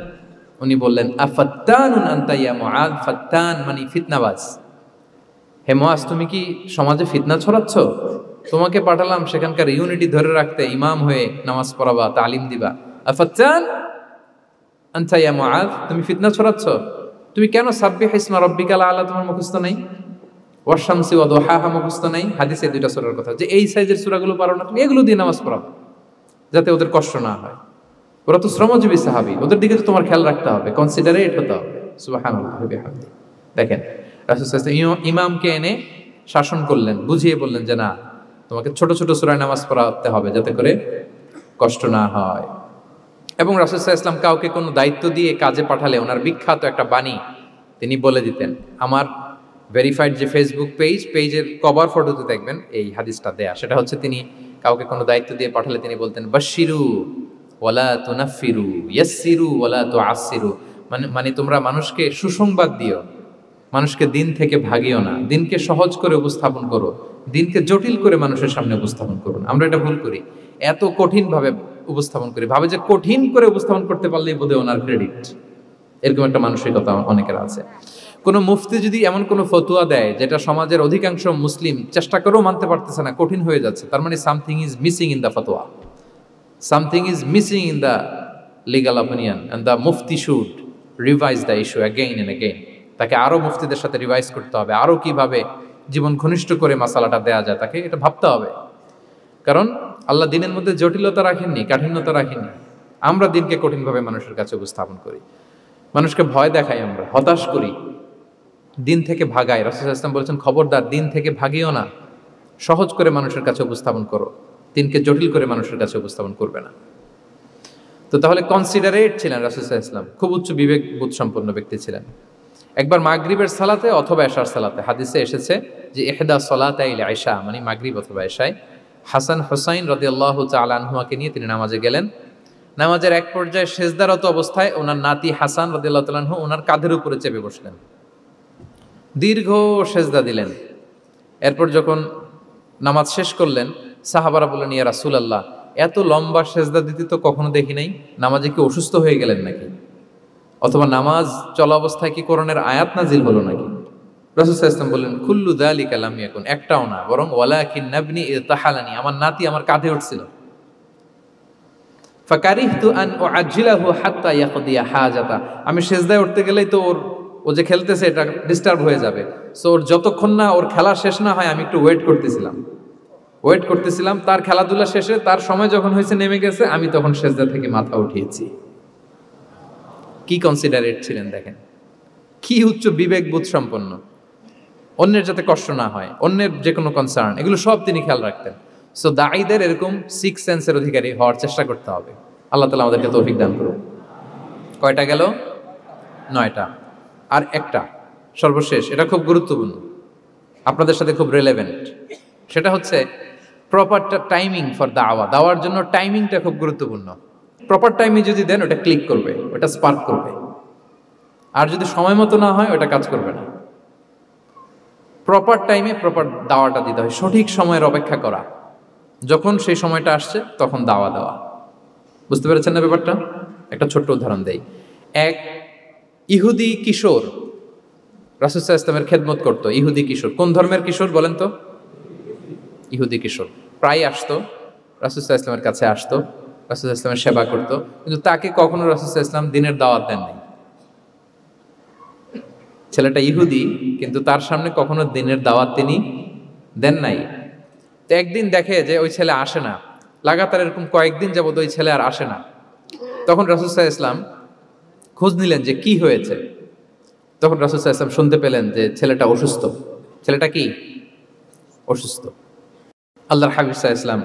উনি বললেন, আফাত্তানুন আনতা ইয়া মুআয। ফাত্তান মানে ফিতনাবাজ। হে মুআয, তুমি কি সমাজে ফিতনা ছড়াচ্ছ? তোমাকে পাঠালাম সেখানকার ইউনিটি ধরে রাখতে, ইমাম হয়ে নামাজ পড়াবা, তালিম দিবা। আফাত্তান আনতা ইয়া মুআয, তুমি ফিতনা ছড়াচ্ছ? তুমি কেন সাব্বিহ ইসমা রাব্বিকাল আলা তোমার মুখস্থ নাই? ওয়াশ শামসি ওয়া দুহাহা মুখস্থ নাই? হাদিসে দুইটা সূরার কথা, যে এই সাইজের সূরাগুলো পারো না, তুমি এগুলো দিয়ে নামাজ পড়াবা যাতে ওদের কষ্ট না হয়। ওরা তো শ্রমজীবী সাহাবী, ওদের দিকে তো তোমার খেয়াল রাখতে হবে, কনসিডারেট হতে হবে। সুবহানাল্লাহ ওয়া বিহামদিহি। দেখেন রাসূল সাল্লাল্লাহু আলাইহি ওয়াসাল্লাম ইমামকে এনে শাসন করলেন, বুঝিয়ে বললেন যে না, তোমাকে ছোট ছোট সূরায় নামাজ পড়াতে হবে যাতে করে কষ্ট না হয়। এবং রাসূল সাল্লাল্লাহু আলাইহি ওয়াসাল্লাম কাউকে কোনো দায়িত্ব দিয়ে কাজে পাঠালে ওনার বিখ্যাত একটা বাণী তিনি বলে দিতেন। আমার ভেরিফাইড যে ফেসবুক পেজের কভার ফটোতে দেখবেন এই হাদিসটা দেয়া। সেটা হচ্ছে তিনি কাউকে কোনো দায়িত্ব দিয়ে পাঠালে তিনি বলতেন, বাশশিরু ওয়ালা তুনাফফিরু, ইয়াসসিরু ওয়ালা তুআসসিরু। মানে তোমরা মানুষকে সুসংবাদ দিও, মানুষকে দিন থেকে ভাগিও না, দিনকে সহজ করে উপস্থাপন করো, দিনকে জটিল করে মানুষের সামনে উপস্থাপন করুন। আমরা এটা ভুল করি, এত কঠিনভাবে উপস্থাপন করি, ভাবে যে কঠিন করে উপস্থাপন করতে পারলেই বোধহয় ওনার ক্রেডিট। এরকম একটা মানসিকতা অনেকের আছে। কোনো মুফতি যদি এমন কোনো ফতুয়া দেয় যেটা সমাজের অধিকাংশ মুসলিম চেষ্টা করেও মানতে পারতেছে না, কঠিন হয়ে যাচ্ছে, তার মানে something is missing in the ফতোয়া, something is missing in the legal opinion, and the মুফতি should revise the issue again and again. তাকে আরও মুফতিদের সাথে রিভাইজ করতে হবে, আরও কিভাবে জীবন ঘনিষ্ঠ করে মাসালাটা দেয়া যায়, তাকে এটা ভাবতে হবে। কারণ আল্লাহ দিনের মধ্যে জটিলতা রাখেননি, কাঠিন্যতা রাখেননি। আমরা দিনকে কঠিনভাবে মানুষের কাছে উপস্থাপন করি, মানুষকে ভয় দেখাই, আমরা হতাশ করি, দিন থেকে ভাগাই। রাসূল সাল্লাল্লাহু আলাইহি ওয়াসাল্লাম বলেছেন, খবরদার দিন থেকে ভাগিও না, সহজ করে মানুষের কাছে উপস্থাপন করো, দিনকে জটিল করে মানুষের কাছে উপস্থাপন করবে না। তো তাহলে কনসিডারেট ছিলেন রাসূল সাল্লাল্লাহু আলাইহি ওয়াসাল্লাম, খুব উচ্চ বিবেক বোধ সম্পন্ন ব্যক্তি ছিলেন। একবার মাগরিবের সালাতে অথবা এশার সালাতে হাদিসে এসেছে যে ইহদা সলাতাইল ইশা মানে মাগরিব অথবা এশায় হাসান হুসাইন রাদিয়াল্লাহু তাআলা আনহুমাকে নিয়ে তিনি নামাজে গেলেন। নামাজের এক পর্যায়ে সেজদারত অবস্থায় ওনার নাতি হাসান রাদিয়াল্লাহু তাআলা আনহু ওনার কাঁধের উপরে চেপে বসলেন, দীর্ঘ সেজদা দিলেন। এরপর যখন নামাজ শেষ করলেন, সাহাবারা বললেন, ইয়া রাসূলুল্লাহ, এত লম্বা সেজদা দিতে তো কখনো দেখি নাই, নামাজে কি অসুস্থ হয়ে গেলেন নাকি? অথবা নামাজ চলা অবস্থায় কি কোরআনের আয়াত নাজিল হলো নাকি? রাসূল সাল্লাল্লাহু আলাইহি ওয়াসাল্লাম বললেন, কুল্লু যালিকা লাম ইয়াকুন, একটাও না, বরং ওয়ালাকিন নাবনি ইরতাহালানি, আমার নাতি আমার কাঁধে উঠছিল। ফাকারিহতু আন উআজ্জিলাহু হাত্তা ইয়াকদিয়া হাজাতা, আমি সেজদায় উঠতে গেলেই তো ও যে খেলতেছে এটা ডিস্টার্ব হয়ে যাবে, সো ওর যতক্ষণ না ওর খেলা শেষ না হয় আমি একটু ওয়েট করতেছিলাম। তার খেলাধুলা শেষে তার সময় যখন হয়েছে নেমে গেছে, আমি তখন সেজদা থেকে মাথা উঠিয়েছি। কি কনসিডারেট ছিলেন দেখেন, কি উচ্চ বিবেক বোধ সম্পন্ন, অন্যের যাতে কষ্ট না হয়, অন্যের যে কোনো কনসার্ন, এগুলো সব তিনি খেয়াল রাখতেন। সো দাঈদের এরকম সিক্স সেন্সের অধিকারী হওয়ার চেষ্টা করতে হবে। আল্লাহ তাআলা আমাদেরকে তৌফিক দান করুন। কয়টা গেল? 9টা। আর একটা সর্বশেষ, এটা খুব গুরুত্বপূর্ণ, আপনাদের সাথে খুব রিলেভেন্ট। সেটা হচ্ছে প্রপার টাইমিং ফর দাওয়ার জন্য টাইমিংটা খুব গুরুত্বপূর্ণ। প্রপার টাইমে যদি দেন ওটা ক্লিক করবে, ওটা স্পার্ক করবে। আর যদি সময় মতো না হয় ওটা কাজ করবে না। প্রপার টাইমে প্রপার দাওয়াটা দিতে হয়, সঠিক সময়ের অপেক্ষা করা, যখন সেই সময়টা আসছে তখন দাওয়া দেওয়া। বুঝতে পেরেছেন না ব্যাপারটা? একটা ছোট্ট উদাহরণ দেই। এক ইহুদি কিশোর রাসূল সাল্লাল্লাহু আলাইহি ওয়াসাল্লামের খেদমত করতো। ইহুদি কিশোর, কোন ধর্মের কিশোর বলেন তো? ইহুদি কিশোর। প্রায় আসতো রাসূল সাল্লাল্লাহু আলাইহি ওয়াসাল্লামের কাছে, আসতো রাসূল সাল্লাল্লাহু আলাইহি ওয়াসাল্লামের সেবা করতো, কিন্তু তাকে কখনো রাসূল সাল্লাল্লাহু আলাইহি ওয়াসাল্লাম দিনের দাওয়াত দেন নাই। ছেলেটা ইহুদি, কিন্তু তার সামনে কখনো দিনের দাওয়াত তিনি দেন নাই। তো একদিন দেখে যে ওই ছেলে আসে না, লাগাতার এরকম কয়েকদিন যাবত ওই ছেলে আর আসে না। তখন রাসূল সাল্লাল্লাহু আলাইহি ওয়াসাল্লাম খোঁজ নিলেন যে কি হয়েছে। তখন রাসূল সাল্লাল্লাহু আলাইহি ওয়াসাল্লাম শুনতে পেলেন যে ছেলেটা অসুস্থ। ছেলেটা কি অসুস্থ? আল্লাহর হাবিব সাল্লাল্লাহু আলাইহি ওয়াসাল্লাম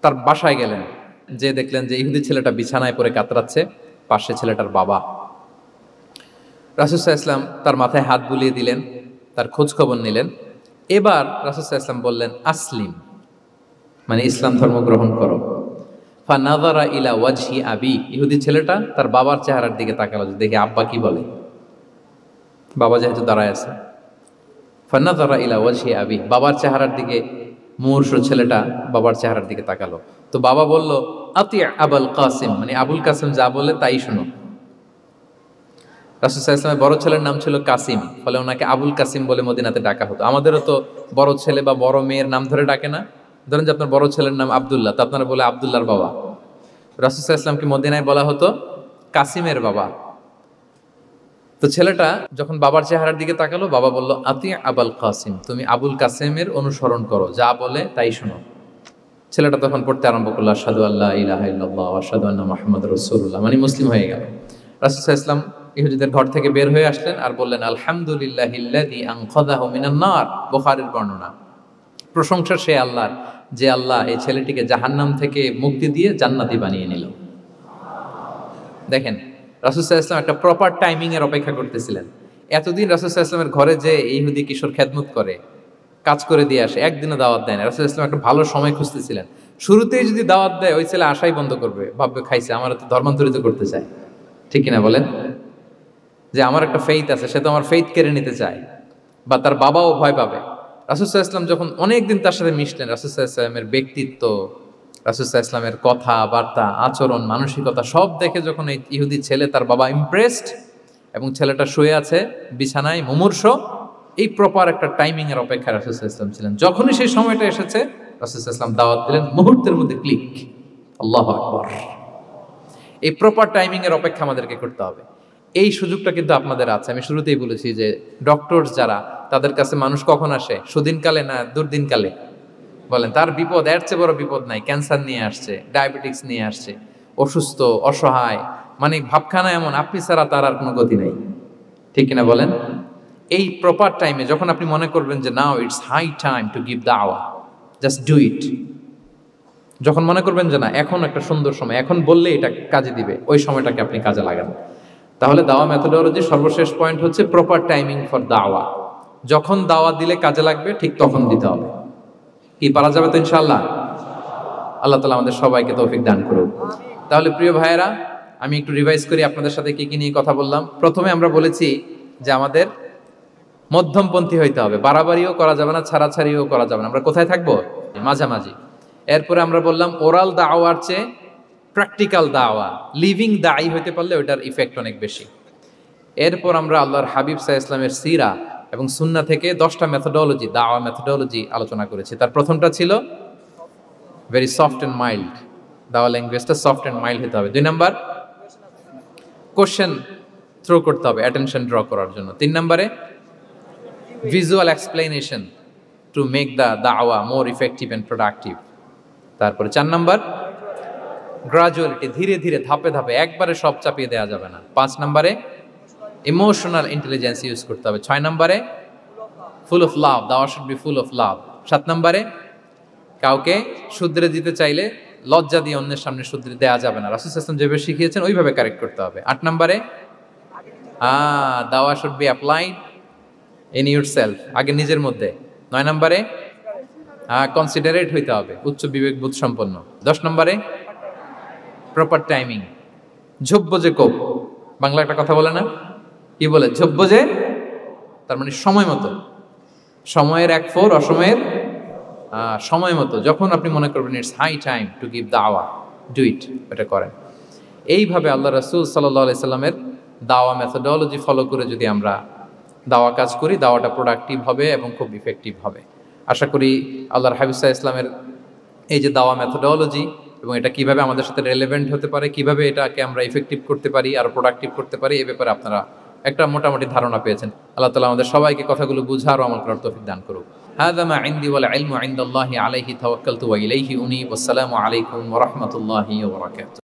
তার বাসায় গেলেন, যে দেখলেন যে ইহুদি ছেলেটা বিছানায় পড়ে কাতরাচ্ছে, পাশে ছেলেটার বাবা। রাসূল সাল্লাল্লাহু আলাইহি ওয়াসাল্লাম তার মাথায় হাত বুলিয়ে দিলেন, তার খোঁজ খবর নিলেন। এবার রাসূল সাল্লাল্লাহু আলাইহি ওয়াসাল্লাম বললেন আসলিম, মানে ইসলাম ধর্ম গ্রহণ করো। ফানাযারা ইলা ওয়াজহি আবি, ইহুদি ছেলেটা তার বাবার চেহারার দিকে তাকালো যে দেখি আব্বা কি বলে। বাবা যেহেতু দাঁড়ায় আছে, ফানাযারা ইলা ওয়াজহি আবি, বাবার চেহারার দিকে মুমূর্ষ ছেলেটা বাবার চেহারার দিকে তাকালো। তো বাবা বলল আতি আবুল কাসিম, মানে আবুল কাসিম যা বলে তাই শোনো। রাসূল সাল্লাল্লাহু আলাইহি ওয়াসাল্লামের বড় ছেলের নাম ছিল কাসিম, ফলে ওনাকে আবুল কাসিম বলে মদিনাতে ডাকা হতো। আমাদেরও তো বড় ছেলে বা বড় মেয়ের নাম ধরে ডাকে না? ধরেন যে আপনার বড় ছেলের নাম আব্দুল্লাহ, তো আপনারা বলে আব্দুল্লাহর বাবা। রাসূল সাল্লাল্লাহু আলাইহি ওয়াসাল্লামকে মদিনায় বলা হতো কাসিমের বাবা। তো ছেলেটা যখন বাবার চেহারার দিকে তাকালো, বাবা বলল আতি আবুল কাসিম, তুমি আবুল কাসিমের অনুসরণ করো, যা বলে তাই শোনো। ছেলেটা তখন পড়তে আরম্ভ করলো আশহাদু আল্লা ইলাহা ইল্লাল্লাহ ওয়া আশহাদু আন্না মুহাম্মাদুর রাসূলুল্লাহ, মানে মুসলিম হয়ে গেল। রাসূল সাল্লাল্লাহু আলাইহি ওয়াসাল্লাম ইহুদিদের ঘর থেকে বের হয়ে আসলেন আর বললেন আলহামদুলিল্লাহিল্লাযী আনকাযাহু মিনান নার, বুখারীর বর্ণনা। প্রশংসা সে আল্লাহর, যে আল্লাহ এই ছেলেটিকে জাহান্নাম থেকে মুক্তি দিয়ে জান্নাতি বানিয়ে নিল। দেখেন রাসূল সাল্লাল্লাহু আলাইহি ওয়াসাল্লাম একটা প্রপার টাইমিং এর অপেক্ষা করতেছিলেন। এতদিন রাসূল সাল্লাল্লাহু আলাইহি ওয়াসাল্লামের ঘরে যে ইহুদি কিশোর খেদমত করে, কাজ করে দিয়ে আসে, একদিনও দাওয়াত দেয় না। রাসূল সাল্লাল্লাহু আলাইহি ওয়াসাল্লাম একটা ভালো সময় খুঁজতেছিলেন। শুরুতেই যদি দাওয়াত দেয়, ওই ছেলে আশাই বন্ধ করবে, ভাববে খাইছে, আমার তো ধর্মান্তরিত করতে চায়। ঠিক কিনা বলেন? যে আমার একটা ফেইথ আছে, সে তো আমার ফেইথ কেড়ে নিতে চায়, বা তার বাবাও ভয় পাবে। রাসূল সাল্লাল্লাহু আলাইহি ওয়াসাল্লাম যখন অনেকদিন তার সাথে মিশলেন, রাসূল সাল্লাল্লাহু আলাইহি ওয়াসাল্লামের ব্যক্তিত্ব, রাসূল সাল্লাল্লাহু আলাইহি ওয়াসাল্লামের কথা বার্তা, আচরণ, মানসিকতা সব দেখে যখন এই ইহুদি ছেলে তার বাবা ইমপ্রেসড, এবং ছেলেটা শুয়ে আছে বিছানায় মুমূর্ষ, এই প্রপার একটা টাইমিং এর অপেক্ষায় রাসূল সাল্লাল্লাহু আলাইহি ওয়াসাল্লাম ছিলেন। যখনই সেই সময়টা এসেছে, রাসূল সাল্লাল্লাহু আলাইহি ওয়াসাল্লাম দাওয়াত দিলেন, মুহূর্তের মধ্যে ক্লিক। আল্লাহু আকবার। এই প্রপার টাইমিং এর অপেক্ষা আমাদেরকে করতে হবে। এই সুযোগটা কিন্তু আপনাদের আছে। আমি শুরুতেই বলেছি যে ডক্টর যারা, তাদের কাছে মানুষ কখন আসে? সুদিনকালে না দুর্দিনকালে? বলেন, তার বিপদ এর চেয়ে বড় বিপদ নাই। ক্যান্সার নিয়ে আসছে, ডায়াবেটিক্স নিয়ে আসছে, অসুস্থ, অসহায়, মানে ভাবখানা এমন, আপনি ছাড়া তার আর কোনো গতি নেই। ঠিক কিনা বলেন? এই প্রপার টাইমে যখন আপনি মনে করবেন যে now it's high time to give দাওয়া, জাস্ট ডু ইট। যখন মনে করবেন যে না এখন একটা সুন্দর সময়, এখন বললে এটা কাজে দিবে, ওই সময়টাকে আপনি কাজে লাগান। তাহলে দাওয়া মেথোডোলজি সর্বশেষ পয়েন্ট হচ্ছে প্রপার টাইমিং ফর দাওয়া। যখন দাওয়া দিলে কাজে লাগবে, ঠিক তখন দিতে হবে। কি পারা যাবে তো ইনশাআল্লাহ? আল্লাহ তাআলা আমাদের সবাইকে তৌফিক দান করুন। তাহলে প্রিয় ভাইয়েরা, আমি একটু রিভাইজ করি আপনাদের সাথে কি কি নিয়ে কথা বললাম। প্রথমে আমরা বলেছি যে আমাদের মধ্যমপন্থী হইতে হবে, বাড়াবাড়িও করা যাবে না, ছাড়াছাড়িও করা যাবে না। আমরা কোথায় থাকবো? মাঝামাঝি। এরপরে আমরা বললাম ওরাল দাওয়ার চেয়ে প্র্যাকটিক্যাল দাওয়া, লিভিং দায়ী হইতে পারলে ওইটার ইফেক্ট অনেক বেশি। এরপর আমরা আল্লাহর হাবিব সাল্লাল্লাহু আলাইহি ওয়াসাল্লামের সিরা এবং সুন্নাহ থেকে 10টা মেথোডোলজি, দাওয়া মেথোডোলজি আলোচনা করেছি। তার প্রথমটা ছিল ভেরি সফট অ্যান্ড মাইল্ড, দাওয়া ল্যাঙ্গুয়েজটা সফট অ্যান্ড মাইল্ড হতে হবে। 2 নাম্বার, কোশ্চেন থ্রো করতে হবে অ্যাটেনশন ড্র করার জন্য। 3 নম্বরে visual explanation to make the দাওয়া মোর ইফেক্টিভ অ্যান্ড প্রোডাক্টিভ। তারপরে 4 নাম্বার, গ্রাজুয়ালিটি, ধীরে ধীরে ধাপে ধাপে, একবারে সব চাপিয়ে দেওয়া যাবে না। 5 নম্বরে ইমোশনাল ইন্টেলিজেন্স ইউজ করতে হবে। 6 নম্বরে ফুল অফ লাভ, দাওয়া should be full of love. 7 নম্বরে কাউকে শুধরে দিতে চাইলে লজ্জা দিয়ে অন্যের সামনে শুধরে দেওয়া যাবে না, রাসূল সাল্লাল্লাহু আলাইহি ওয়াসাল্লাম যেভাবে শিখিয়েছেন ওইভাবে কারেক্ট করতে হবে। 8 নম্বরে দাওয়া should be applied in yourself, আগে নিজের মধ্যে। 9 নম্বরে কনসিডারেট হইতে হবে, উচ্চ বিবেক বোধ সম্পন্ন। 10 নম্বরে প্রপার টাইমিং, ঝোপ বোঝে কোপ, বাংলা একটা কথা বলে না, কি বলে? ঝোপ বোঝে, তার মানে সময় মতো, সময়ের 1/4, অসময়ের সময় মতো। যখন আপনি মনে করবেন it's high time to give দাওয়া, ডু ইট, এটা করেন। এইভাবে আল্লাহ রাসূল সাল্লাল্লাহু আলাইহি সাল্লামের দাওয়া মেথোডোলজি ফলো করে যদি আমরা দাওয়া কাজ করি, দাওয়াটা প্রোডাক্টিভ হবে এবং খুব ইফেক্টিভ হবে। আশা করি আল্লাহর হাবিব সাল্লাল্লাহু আলাইহি ইসলামের এই যে দাওয়া মেথোডোলজি, এবং এটা কিভাবে আমাদের সাথে রেলেভেন্ট হতে পারে, কিভাবে এটাকে আমরা ইফেক্টিভ করতে পারি আর প্রোডাক্টিভ করতে পারি, এ ব্যাপারে আপনারা একটা মোটামুটি ধারণা পেয়েছেন। আল্লাহ তাআলা আমাদের সবাইকে কথাগুলো বুঝার ও আমল করার তৌফিক দান করুক। হাযা মা ইনদি ওয়াল ইলমু ইনদাল্লাহি আলাইহি তাওয়াক্কালতু ওয়া ইলাইহি উনীব। আসসালামু আলাইকুম ওয়া রাহমাতুল্লাহি ওয়া বারাকাতুহু।